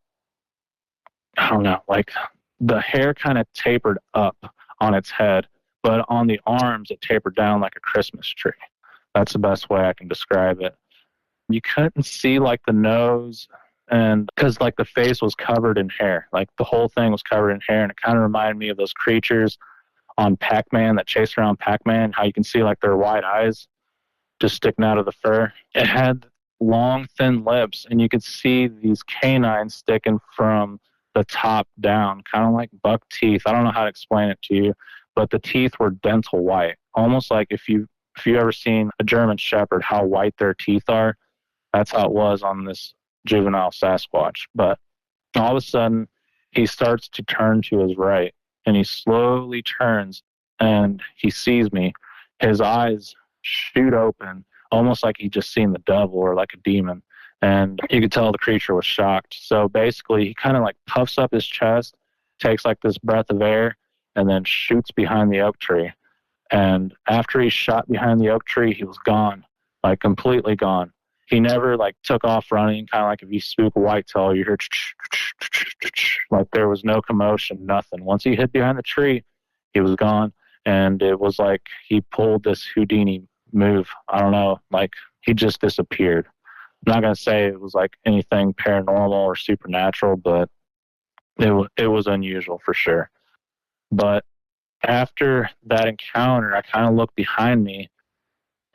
I don't know, like the hair kind of tapered up on its head, but on the arms, it tapered down like a Christmas tree. That's the best way I can describe it. You couldn't see like the nose, and because like the face was covered in hair, like the whole thing was covered in hair. And it kind of reminded me of those creatures on Pac-Man that chase around Pac-Man, how you can see like their white eyes just sticking out of the fur. It had long, thin lips, and you could see these canines sticking from the top down, kind of like buck teeth. I don't know how to explain it to you, but the teeth were dental white, almost like if you ever seen a German Shepherd, how white their teeth are. That's how it was on this juvenile Sasquatch. But all of a sudden, he starts to turn to his right, and he slowly turns, and he sees me. His eyes shoot open, almost like he just seen the devil or like a demon. And you could tell the creature was shocked. So basically, he kind of like puffs up his chest, takes like this breath of air, and then shoots behind the oak tree. And after he shot behind the oak tree, he was gone, like completely gone. He never like took off running, kind of like if you spook a whitetail, you hear like there was no commotion, nothing. Once he hid behind the tree, he was gone. And it was like he pulled this Houdini move. I don't know, like he just disappeared. I'm not going to say it was like anything paranormal or supernatural, but it was unusual for sure. But after that encounter, I kind of looked behind me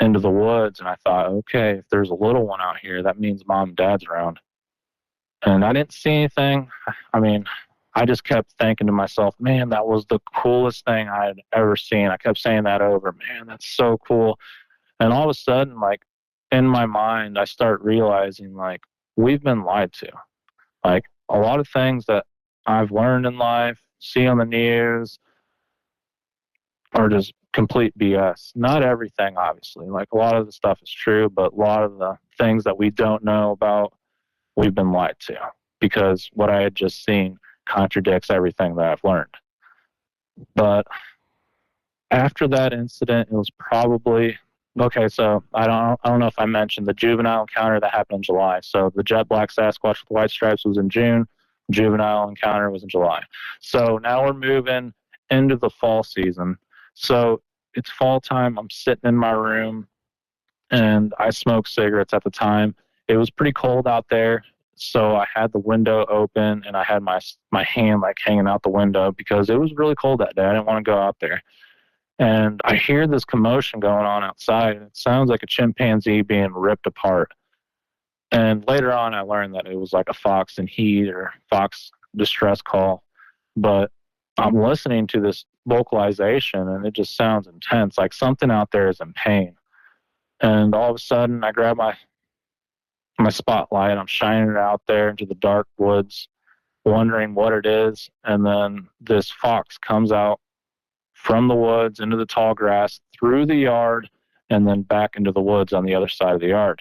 into the woods, and I thought, okay, if there's a little one out here, that means mom and dad's around. And I didn't see anything. I mean, I just kept thinking to myself, man, that was the coolest thing I had ever seen. I kept saying that over, man, that's so cool. And all of a sudden, like, in my mind, I start realizing, like, we've been lied to. Like, a lot of things that I've learned in life, see on the news, are just complete BS. Not everything, obviously. Like, a lot of the stuff is true, but a lot of the things that we don't know about, we've been lied to. Because what I had just seen contradicts everything that I've learned. But after that incident, it was probably... Okay, so I don't know if I mentioned the juvenile encounter that happened in July. So the jet black Sasquatch with white stripes was in June. Juvenile encounter was in July. So now we're moving into the fall season. So it's fall time. I'm sitting in my room, and I smoked cigarettes at the time. It was pretty cold out there, so I had the window open, and I had my hand like hanging out the window because it was really cold that day. I didn't want to go out there. And I hear this commotion going on outside, and it sounds like a chimpanzee being ripped apart. And later on, I learned that it was like a fox in heat or fox distress call. But I'm listening to this vocalization, and it just sounds intense, like something out there is in pain. And all of a sudden, I grab my spotlight, I'm shining it out there into the dark woods, wondering what it is. And then this fox comes out from the woods into the tall grass, through the yard, and then back into the woods on the other side of the yard.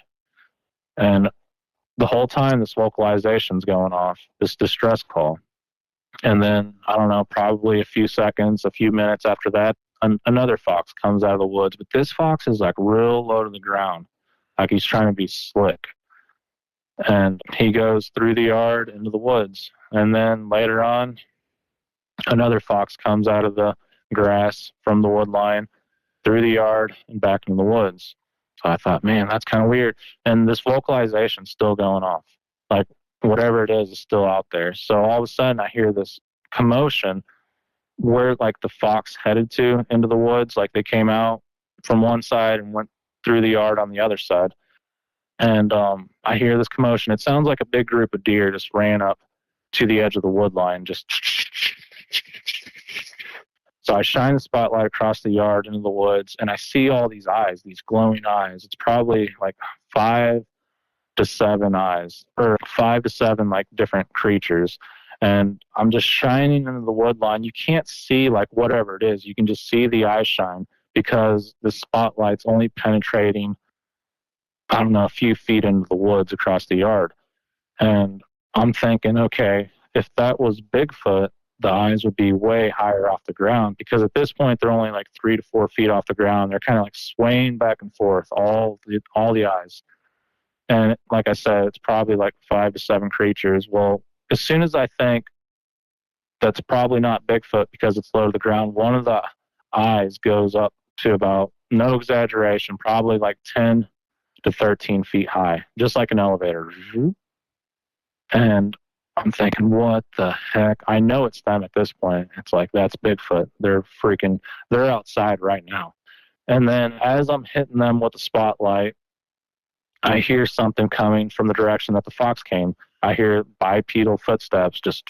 And the whole time this vocalization's going off, this distress call. And then, I don't know, probably a few minutes after that, another fox comes out of the woods. But this fox is like real low to the ground, like he's trying to be slick. And he goes through the yard into the woods. And then later on, another fox comes out of the grass from the wood line through the yard and back into the woods. So I thought, man, that's kind of weird. And this vocalization's still going off. Like, whatever it is still out there. So all of a sudden I hear this commotion where like the fox headed to into the woods. Like they came out from one side and went through the yard on the other side. And I hear this commotion. It sounds like a big group of deer just ran up to the edge of the wood line. So I shine the spotlight across the yard into the woods, and I see all these eyes, these glowing eyes. It's probably like 5 to 7 eyes, or 5 to 7 like different creatures. And I'm just shining into the wood line. You can't see like whatever it is. You can just see the eyeshine because the spotlight's only penetrating, I don't know, a few feet into the woods across the yard. And I'm thinking, okay, if that was Bigfoot, the eyes would be way higher off the ground, because at this point they're only like 3 to 4 feet off the ground. They're kind of like swaying back and forth, all the eyes. And like I said, it's probably like 5 to 7 creatures. Well, as soon as I think that's probably not Bigfoot because it's low to the ground, one of the eyes goes up to about, no exaggeration, probably like 10 to 13 feet high, just like an elevator. And I'm thinking, what the heck? I know it's them at this point. It's like, that's Bigfoot. They're outside right now. And then as I'm hitting them with the spotlight, I hear something coming from the direction that the fox came. I hear bipedal footsteps, just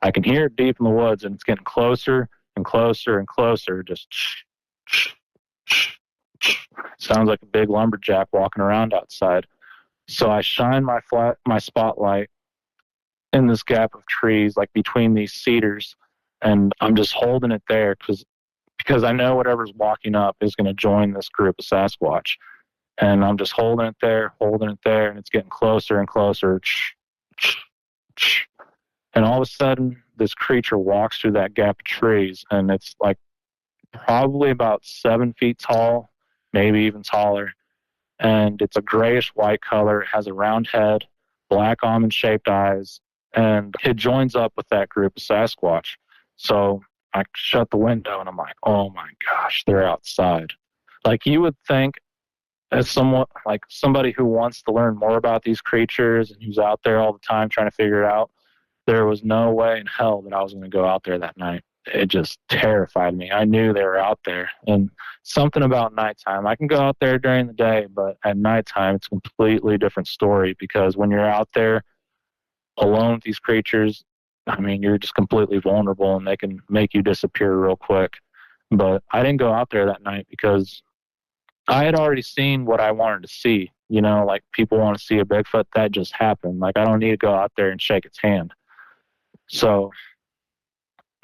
I can hear it deep in the woods, and it's getting closer and closer and closer, just sounds like a big lumberjack walking around outside. So I shine my spotlight in this gap of trees, like between these cedars, and I'm just holding it there because I know whatever's walking up is going to join this group of Sasquatch. And I'm just holding it there, and it's getting closer and closer. And all of a sudden, this creature walks through that gap of trees, and it's like probably about 7 feet tall, maybe even taller. And it's a grayish-white color. It has a round head, black almond-shaped eyes, and it joins up with that group of Sasquatch. So I shut the window, and I'm like, oh my gosh, they're outside. Like, you would think, as somebody who wants to learn more about these creatures and who's out there all the time trying to figure it out, there was no way in hell that I was going to go out there that night. It just terrified me. I knew they were out there. And something about nighttime, I can go out there during the day, but at nighttime, it's a completely different story, because when you're out there alone with these creatures, I mean, you're just completely vulnerable, and they can make you disappear real quick. But I didn't go out there that night because I had already seen what I wanted to see. You know, like, people want to see a Bigfoot. That just happened. Like, I don't need to go out there and shake its hand. So,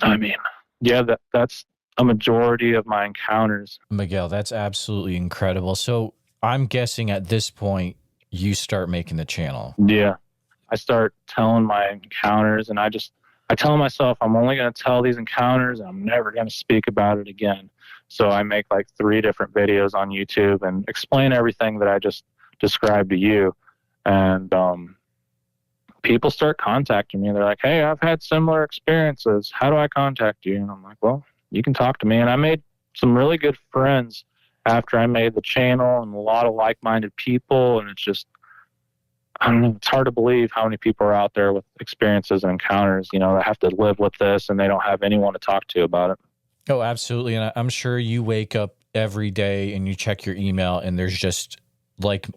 I mean, yeah, that's a majority of my encounters. Miguel, that's absolutely incredible. So I'm guessing at this point you start making the channel. Yeah. I start telling my encounters, and I tell myself I'm only going to tell these encounters, and I'm never going to speak about it again. So I make like 3 different videos on YouTube and explain everything that I just described to you. And people start contacting me. They're like, hey, I've had similar experiences. How do I contact you? And I'm like, well, you can talk to me. And I made some really good friends after I made the channel, and a lot of like-minded people. And it's just, I don't know, it's hard to believe how many people are out there with experiences and encounters, you know, that have to live with this, and they don't have anyone to talk to about it. Oh, absolutely. And I'm sure you wake up every day and you check your email, and there's just like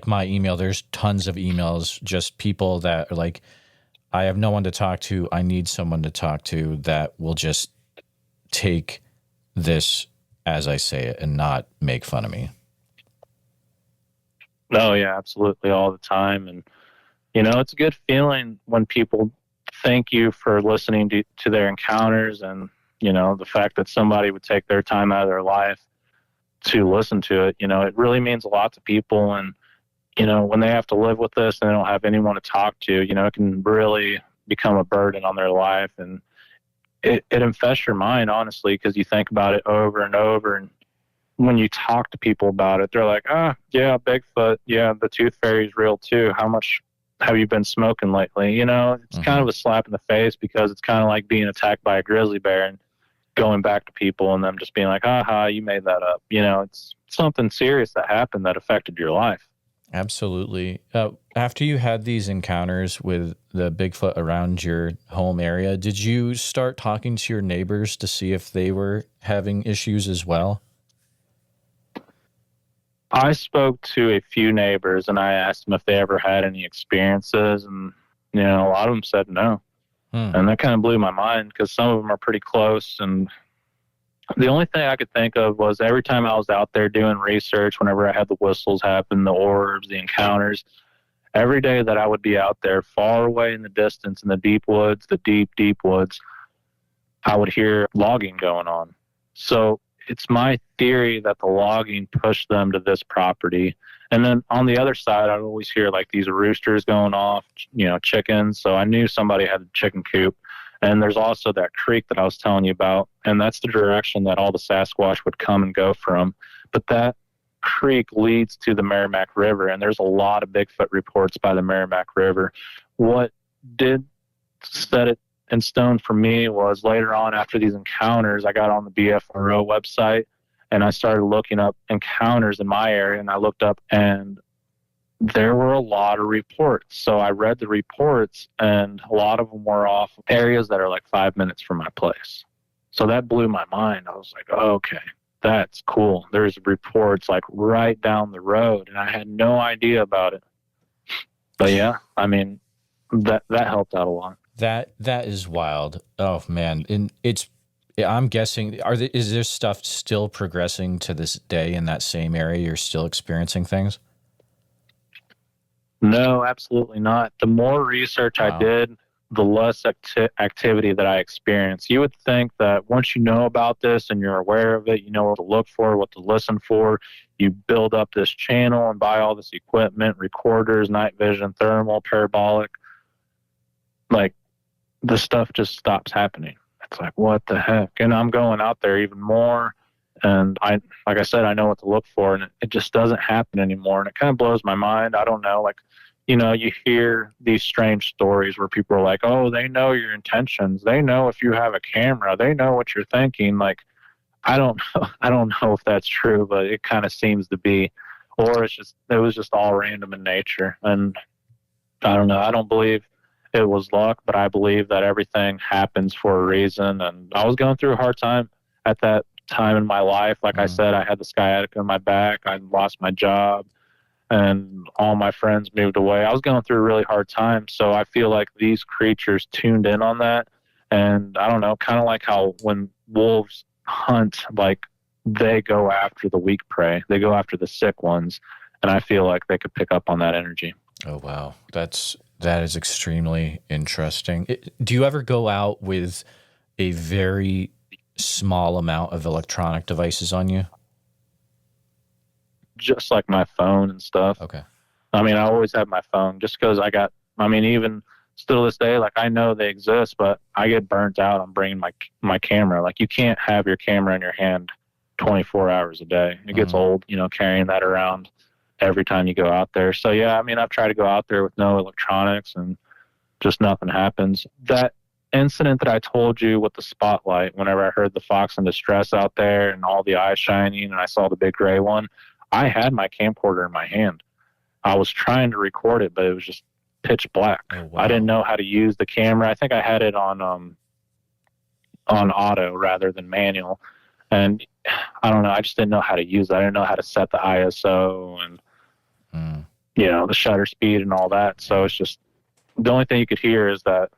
my email, there's tons of emails, just people that are like, I have no one to talk to. I need someone to talk to that will just take this as I say it and not make fun of me. No, yeah, absolutely, all the time. And, you know, it's a good feeling when people thank you for listening to their encounters, and, you know, the fact that somebody would take their time out of their life to listen to it. You know, it really means a lot to people. And when they have to live with this and they don't have anyone to talk to, it can really become a burden on their life. And it infests your mind, honestly, because you think about it over and over. And when you talk to people about it, they're like, yeah, Bigfoot. Yeah, the tooth fairy's real too. How much have you been smoking lately? It's kind of a slap in the face, because it's kind of like being attacked by a grizzly bear and going back to people and them just being like, you made that up. It's something serious that happened that affected your life. Absolutely. After you had these encounters with the Bigfoot around your home area, did you start talking to your neighbors to see if they were having issues as well? I spoke to a few neighbors and I asked them if they ever had any experiences, and a lot of them said no. And that kind of blew my mind, because some of them are pretty close. And the only thing I could think of was every time I was out there doing research, whenever I had the whistles happen, the orbs, the encounters, every day that I would be out there far away in the distance in the deep woods, the deep, deep woods, I would hear logging going on. So it's my theory that the logging pushed them to this property. And then on the other side, I'd always hear like these roosters going off, chickens. So I knew somebody had a chicken coop. And there's also that creek that I was telling you about. And that's the direction that all the Sasquatch would come and go from. But that creek leads to the Meramac River. And there's a lot of Bigfoot reports by the Meramac River. What did set it in stone for me was later on, after these encounters, I got on the BFRO website and I started looking up encounters in my area, and I looked up and there were a lot of reports. So I read the reports, and a lot of them were off areas that are like 5 minutes from my place. So that blew my mind. I was like, okay, that's cool. There's reports like right down the road, and I had no idea about it. But yeah, I mean, that helped out a lot. That is wild. Oh man. And I'm guessing, is there stuff still progressing to this day in that same area? You're still experiencing things? No, absolutely not. The more research I did, the less activity that I experienced. You would think that once you know about this and you're aware of it, you know what to look for, what to listen for, you build up this channel and buy all this equipment, recorders, night vision, thermal, parabolic, like the stuff just stops happening. It's like, what the heck? And I'm going out there even more. And like I said, I know what to look for, and it just doesn't happen anymore. And it kind of blows my mind. I don't know. Like, you hear these strange stories where people are like, oh, they know your intentions. They know if you have a camera. They know what you're thinking. Like, I don't know. I don't know if that's true, but it kind of seems to be. Or it was just all random in nature. And I don't know. I don't believe it was luck, but I believe that everything happens for a reason. And I was going through a hard time at that time in my life. Like I said, I had the sciatica in my back. I lost my job, and all my friends moved away. I was going through a really hard time. So I feel like these creatures tuned in on that. And I don't know, kind of like how when wolves hunt, like they go after the weak prey. They go after the sick ones. And I feel like they could pick up on that energy. Oh, wow. That is extremely interesting. Do you ever go out with a very small amount of electronic devices on you? Just like my phone and stuff. Okay. I mean, I always have my phone just because even still this day, like I know they exist, but I get burnt out on bringing my camera. Like you can't have your camera in your hand 24 hours a day. It gets old, carrying that around every time you go out there. So yeah, I mean, I've tried to go out there with no electronics and just nothing happens. That incident that I told you with the spotlight, whenever I heard the fox in distress out there and all the eyes shining and I saw the big gray one, I had my camcorder in my hand. I was trying to record it, but it was just pitch black. Oh, wow. I didn't know how to use the camera. I think I had it on auto rather than manual. And I don't know, I just didn't know how to use it. I didn't know how to set the ISO and the shutter speed and all that. So it's just the only thing you could hear is that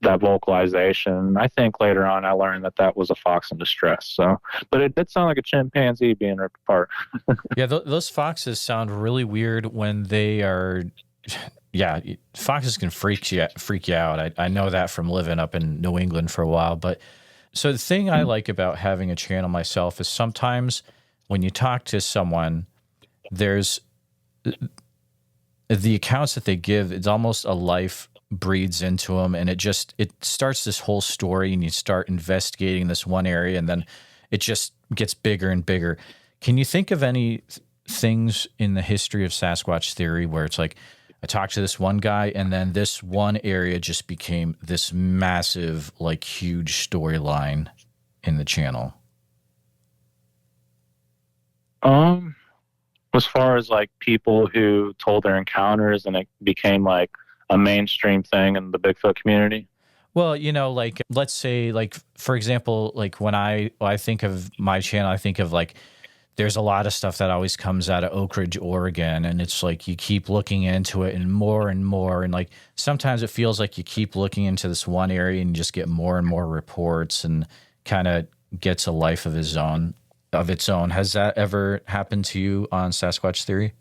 vocalization. I think later on I learned that was a fox in distress. So, but it did sound like a chimpanzee being ripped apart. Yeah, those foxes sound really weird when they are. Yeah, foxes can freak you out. I know that from living up in New England for a while. But so the thing I like about having a channel myself is sometimes when you talk to someone, there's the accounts that they give, it's almost a life breeds into them, and it starts this whole story, and you start investigating this one area, and then it just gets bigger and bigger. Can you think of any things in the history of Sasquatch theory where it's like, I talked to this one guy, and then this one area just became this massive, like, huge storyline in the channel? As far as like people who told their encounters and it became like a mainstream thing in the Bigfoot community. Well, like, let's say, like, for example, like when I think of my channel, I think of like, there's a lot of stuff that always comes out of Oak Ridge, Oregon. And it's like, you keep looking into it and more. And like, sometimes it feels like you keep looking into this one area and you just get more and more reports and kind of gets a life of its own. Has that ever happened to you on Sasquatch theory?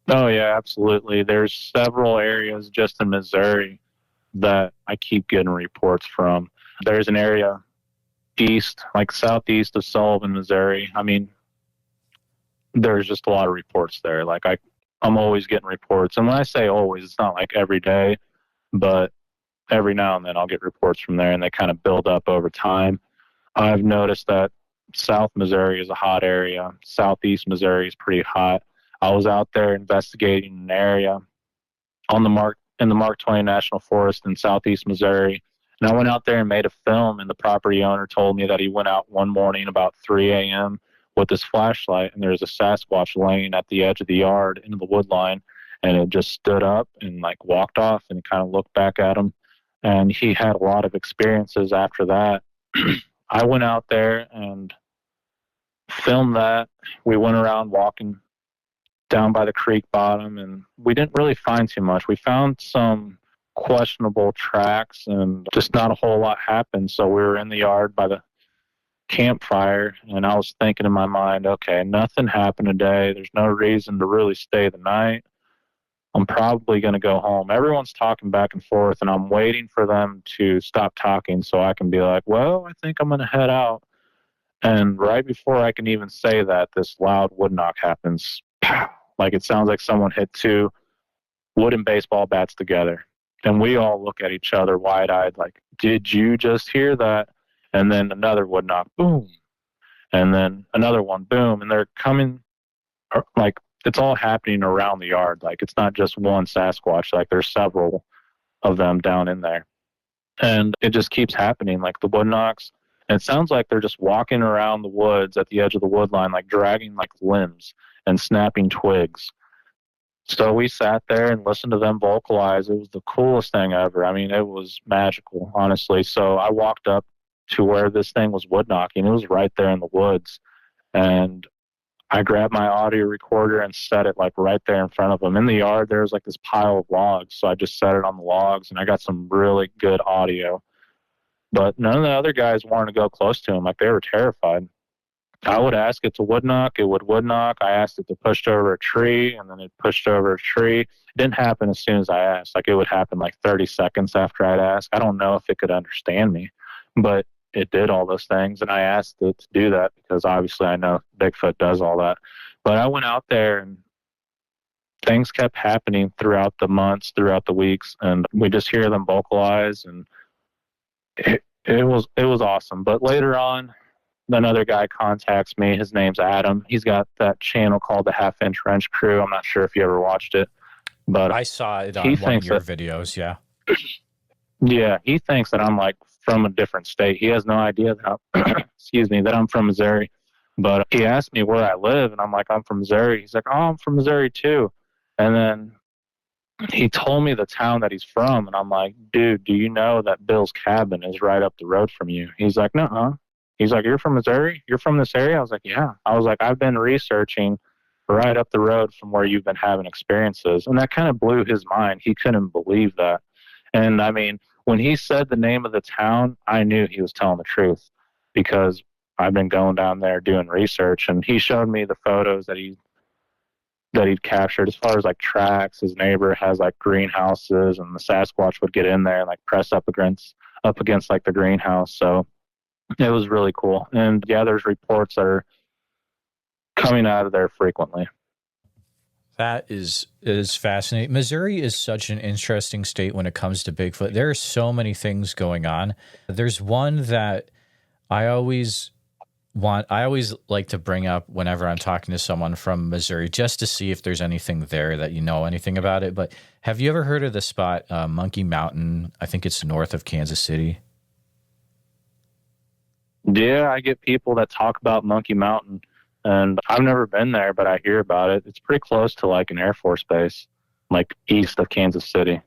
Oh yeah, absolutely. There's several areas just in Missouri that I keep getting reports from. There's an area east, like southeast of Sullivan, Missouri. I mean, there's just a lot of reports there. Like I'm always getting reports. And when I say always, it's not like every day, but every now and then I'll get reports from there, and they kind of build up over time. I've noticed that South Missouri is a hot area. Southeast Missouri is pretty hot. I was out there investigating an area in the Mark Twain National Forest in Southeast Missouri. And I went out there and made a film, and the property owner told me that he went out one morning about 3 a.m. with his flashlight, and there's a Sasquatch laying at the edge of the yard into the wood line, and it just stood up and like walked off and kind of looked back at him. And he had a lot of experiences after that. I went out there and filmed that. We went around walking down by the creek bottom, and we didn't really find too much. We found some questionable tracks, and just not a whole lot happened. So we were in the yard by the campfire, and I was thinking in my mind, okay, nothing happened today. There's no reason to really stay the night. I'm probably going to go home. Everyone's talking back and forth, and I'm waiting for them to stop talking so I can be like, well, I think I'm going to head out. And right before I can even say that, this loud wood knock happens. Pow! Like it sounds like someone hit two wooden baseball bats together. And we all look at each other wide-eyed like, did you just hear that? And then another wood knock, boom. And then another one, boom. And they're coming, like, it's all happening around the yard. Like, it's not just one Sasquatch. Like, there's several of them down in there. And it just keeps happening, like the wood knocks. And it sounds like they're just walking around the woods at the edge of the wood line, like dragging like limbs and snapping twigs. So we sat there and listened to them vocalize. It was the coolest thing ever. I mean, it was magical, honestly. So I walked up to where this thing was wood knocking. It was right there in the woods. And I grabbed my audio recorder and set it like right there in front of them. In the yard, there was like this pile of logs. So I just set it on the logs, and I got some really good audio. But none of the other guys wanted to go close to him. Like, they were terrified. I would ask it to wood knock. It would wood knock. I asked it to push over a tree, and then it pushed over a tree. It didn't happen as soon as I asked. Like, it would happen like 30 seconds after I'd asked. I don't know if it could understand me, but it did all those things. And I asked it to do that because obviously I know Bigfoot does all that. But I went out there, and things kept happening throughout the months, throughout the weeks, and we just hear them vocalize, and it was awesome. But later on, another guy contacts me. His name's Adam. He's got that channel called the Half Inch Wrench Crew. I'm not sure if you ever watched it, but I saw it on one of your videos. Yeah. Yeah. He thinks that I'm like from a different state. He has no idea that that I'm from Missouri, but he asked me where I live, and I'm like, I'm from Missouri. He's like, oh, I'm from Missouri too. And then he told me the town that he's from, and I'm like, dude, do you know that Bill's cabin is right up the road from you? He's like, nuh-uh. He's like, you're from Missouri? You're from this area? I was like, yeah. I was like, I've been researching right up the road from where you've been having experiences. And that kind of blew his mind. He couldn't believe that. And I mean, when he said the name of the town, I knew he was telling the truth because I've been going down there doing research, and he showed me the photos that he'd captured as far as like tracks. His neighbor has like greenhouses, and the Sasquatch would get in there and like press up against like the greenhouse. So it was really cool. And yeah, there's reports that are coming out of there frequently. That is fascinating. Missouri is such an interesting state when it comes to Bigfoot. There are so many things going on. There's one that I always like to bring up whenever I'm talking to someone from Missouri, just to see if there's anything there that you know anything about it. But have you ever heard of the spot Monkey Mountain? I think it's north of Kansas City. Yeah, I get people that talk about Monkey Mountain, and I've never been there, but I hear about it. It's pretty close to like an Air Force base, like east of Kansas City,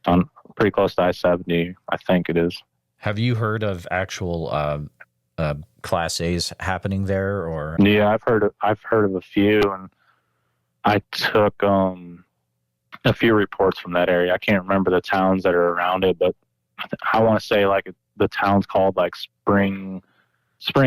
on pretty close to I-70, I think it is. Have you heard of actual Class A's happening there, or? Yeah, I've heard of a few, and I took a few reports from that area. I can't remember the towns that are around it, but I want to say like the town's called like Spring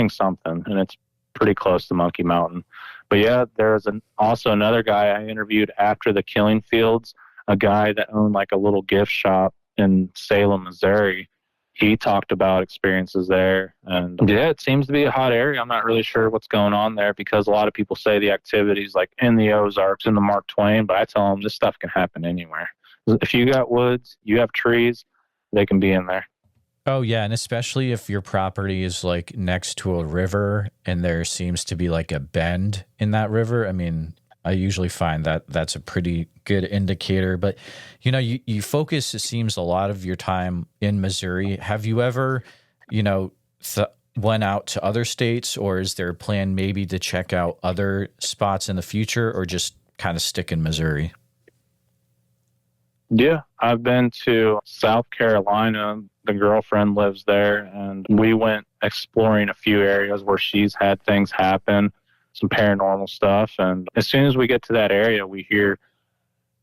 something, and it's pretty close to Monkey Mountain. But yeah, there's also another guy I interviewed after the killing fields, a guy that owned like a little gift shop in Salem, Missouri. He talked about experiences there, and yeah, it seems to be a hot area. I'm not really sure what's going on there, because a lot of people say the activities like in the Ozarks, in the Mark Twain, but I tell them this stuff can happen anywhere. If you got woods, you have trees, they can be in there. Oh, yeah. And especially if your property is like next to a river and there seems to be like a bend in that river. I mean, I usually find that that's a pretty good indicator. But, you know, you focus, it seems, a lot of your time in Missouri. Have you ever, you know, went out to other states, or is there a plan maybe to check out other spots in the future, or just kind of stick in Missouri? Yeah, I've been to South Carolina. The girlfriend lives there, and we went exploring a few areas where she's had things happen, some paranormal stuff. And as soon as we get to that area, we hear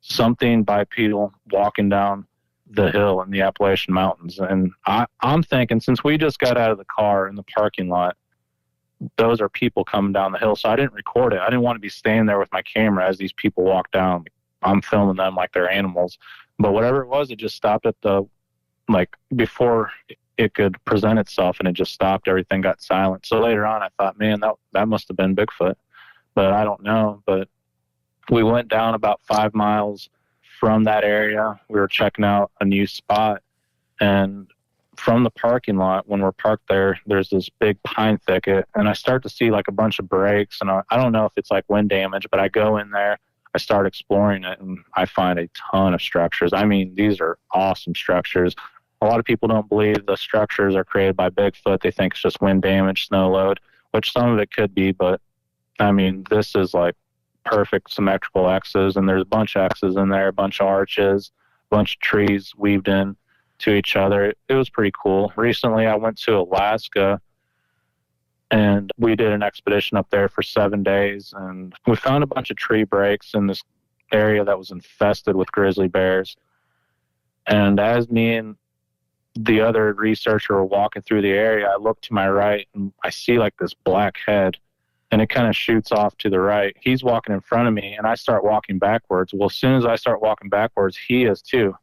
something bipedal walking down the hill in the Appalachian Mountains. And I'm thinking, since we just got out of the car in the parking lot, those are people coming down the hill. So I didn't record it. I didn't want to be standing there with my camera as these people walk down. I'm filming them like they're animals. But whatever it was, it just stopped at before it could present itself, and it just stopped. Everything got silent. So later on, I thought, man, that must have been Bigfoot. But I don't know. But we went down about 5 miles from that area. We were checking out a new spot. And from the parking lot, when we're parked there, there's this big pine thicket. And I start to see like a bunch of breaks. And I don't know if it's like wind damage, but I go in there. I start exploring it, and I find a ton of structures. I mean, these are awesome structures. A lot of people don't believe the structures are created by Bigfoot. They think it's just wind damage, snow load, which some of it could be. But, I mean, this is like perfect symmetrical X's, and there's a bunch of X's in there, a bunch of arches, a bunch of trees weaved in to each other. It was pretty cool. Recently, I went to Alaska, and we did an expedition up there for 7 days, and we found a bunch of tree breaks in this area that was infested with grizzly bears. And as me and the other researcher were walking through the area, I look to my right, and I see like this black head, and it kind of shoots off to the right. He's walking in front of me, and I start walking backwards. Well, as soon as I start walking backwards, he is too.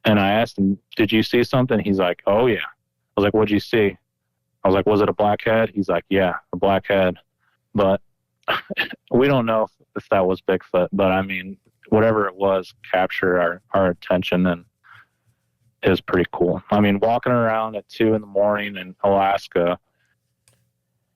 And I asked him, did you see something? He's like, oh, yeah. I was like, what'd you see? I was like, was it a blackhead? He's like, yeah, a blackhead. But we don't know if that was Bigfoot. But, I mean, whatever it was captured our attention, and it was pretty cool. I mean, walking around at 2 a.m. in Alaska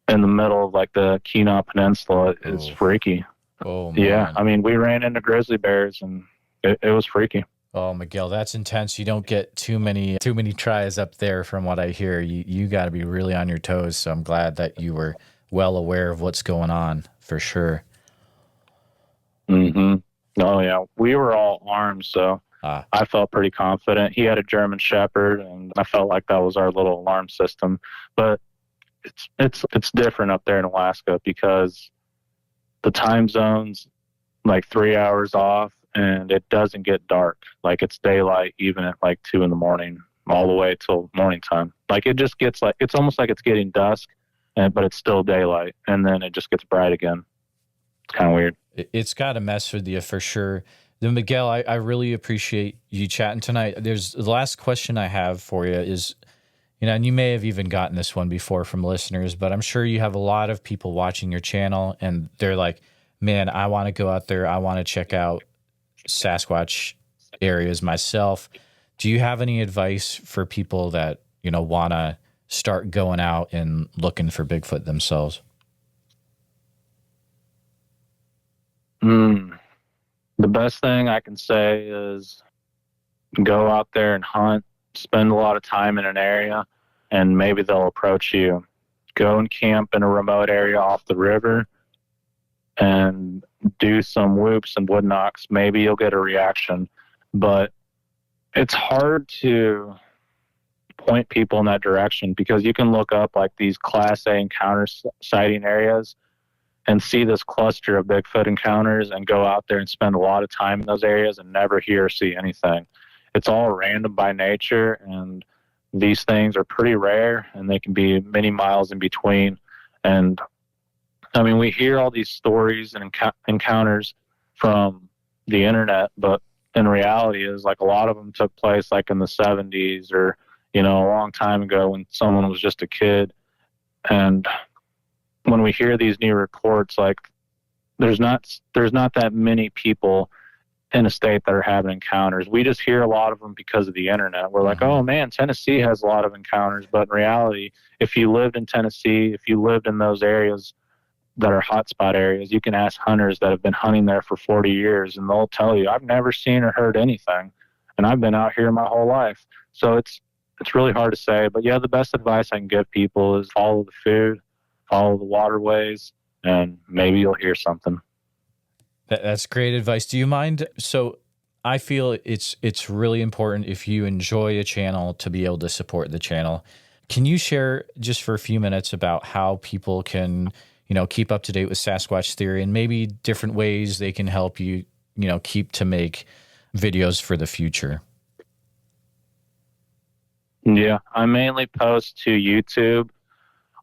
in the middle of, like, the Keenan Peninsula is freaky. Oh, man. Yeah, I mean, we ran into grizzly bears, and it was freaky. Oh, Miguel, that's intense. You don't get too many tries up there from what I hear. You got to be really on your toes. So I'm glad that you were well aware of what's going on, for sure. Mm-hmm. Oh, yeah. We were all armed, so I felt pretty confident. He had a German Shepherd, and I felt like that was our little alarm system. But it's different up there in Alaska, because the time zone's like 3 hours off, and it doesn't get dark. Like, it's daylight even at like 2 a.m. all the way till morning time. Like, it just gets like, it's almost like it's getting dusk, but it's still daylight, and then it just gets bright again. It's kind of weird. It's got to mess with you for sure. Then, Miguel, I really appreciate you chatting tonight. There's the last question I have for you is, you know, and you may have even gotten this one before from listeners, but I'm sure you have a lot of people watching your channel, and they're like, man, I want to go out there. I want to check out Sasquatch areas myself. Do you have any advice for people that, want to start going out and looking for Bigfoot themselves? The best thing I can say is go out there and hunt, spend a lot of time in an area, and maybe they'll approach you. Go and camp in a remote area off the river and do some whoops and wood knocks. Maybe you'll get a reaction, but it's hard to point people in that direction because you can look up like these Class A encounter sighting areas and see this cluster of Bigfoot encounters and go out there and spend a lot of time in those areas and never hear or see anything. It's all random by nature, and these things are pretty rare, and they can be many miles in between. And I mean, we hear all these stories and encounters from the internet, but in reality is like a lot of them took place like in the 70s or, a long time ago when someone was just a kid. And when we hear these new reports, like there's not that many people in a state that are having encounters. We just hear a lot of them because of the internet. We're like, oh man, Tennessee has a lot of encounters. But in reality, if you lived in Tennessee, if you lived in those areas that are hotspot areas, you can ask hunters that have been hunting there for 40 years and they'll tell you, I've never seen or heard anything. And I've been out here my whole life. So it's really hard to say. But yeah, the best advice I can give people is follow the food, follow the waterways, and maybe you'll hear something. That's great advice. Do you mind? So I feel it's really important if you enjoy a channel to be able to support the channel. Can you share just for a few minutes about how people can, keep up to date with Sasquatch Theory and maybe different ways they can help you, keep to make videos for the future? Yeah, I mainly post to YouTube.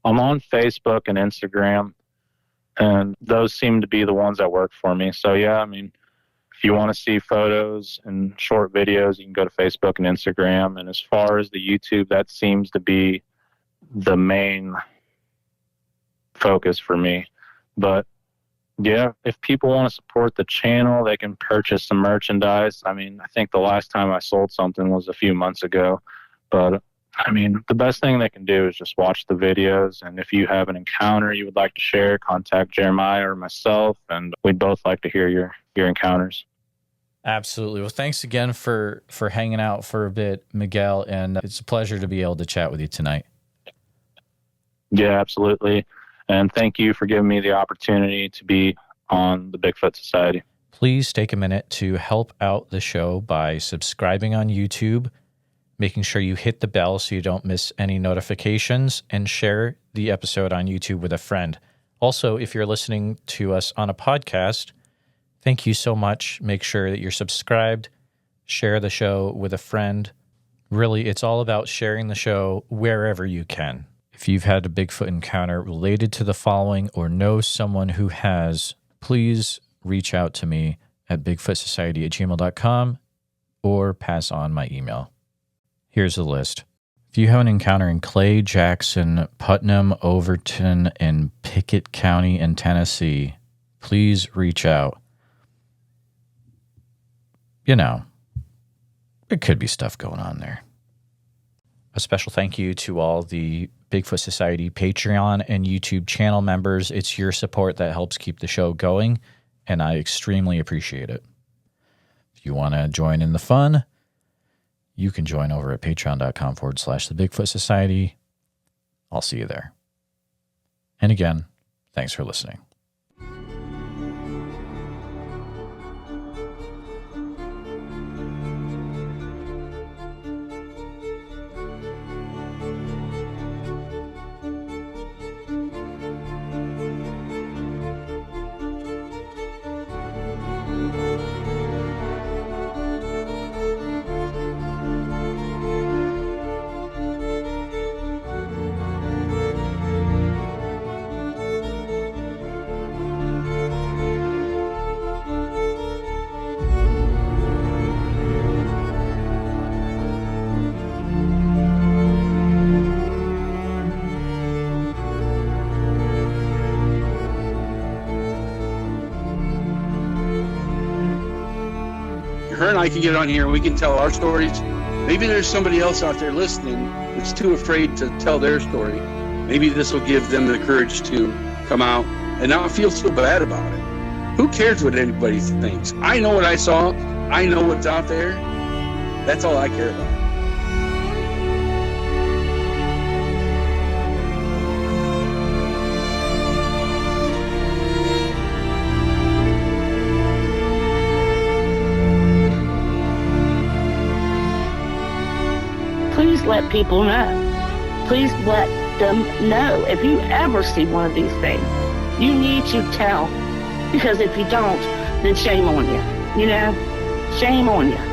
I'm on Facebook and Instagram, and those seem to be the ones that work for me. So yeah, I mean, if you want to see photos and short videos, you can go to Facebook and Instagram. And as far as the YouTube, that seems to be the main focus for me. But yeah, if people want to support the channel, they can purchase some merchandise. I mean, I think the last time I sold something was a few months ago. But I mean, the best thing they can do is just watch the videos. And if you have an encounter you would like to share, contact Jeremiah or myself, and we'd both like to hear your encounters. Absolutely. Well, thanks again for hanging out for a bit, Miguel. And it's a pleasure to be able to chat with you tonight. Yeah, absolutely. And thank you for giving me the opportunity to be on the Bigfoot Society. Please take a minute to help out the show by subscribing on YouTube, making sure you hit the bell so you don't miss any notifications, and share the episode on YouTube with a friend. Also, if you're listening to us on a podcast, thank you so much. Make sure that you're subscribed, share the show with a friend. Really, it's all about sharing the show wherever you can. If you've had a Bigfoot encounter related to the following or know someone who has, please reach out to me at bigfootsociety@gmail.com or pass on my email. Here's the list. If you have an encounter in Clay, Jackson, Putnam, Overton, and Pickett County in Tennessee, please reach out. There could be stuff going on there. A special thank you to all the Bigfoot Society Patreon and YouTube channel members. It's your support that helps keep the show going, and I extremely appreciate it. If you want to join in the fun, you can join over at patreon.com/the Bigfoot Society. I'll see you there. And again, thanks for listening. her and I can get on here and we can tell our stories. Maybe there's somebody else out there listening that's too afraid to tell their story. Maybe this will give them the courage to come out and not feel so bad about it. Who cares what anybody thinks? I know what I saw. I know what's out there. That's all I care about. Please let people know. Please let them know. If you ever see one of these things, you need to tell. Because if you don't, then shame on you. You know? Shame on you.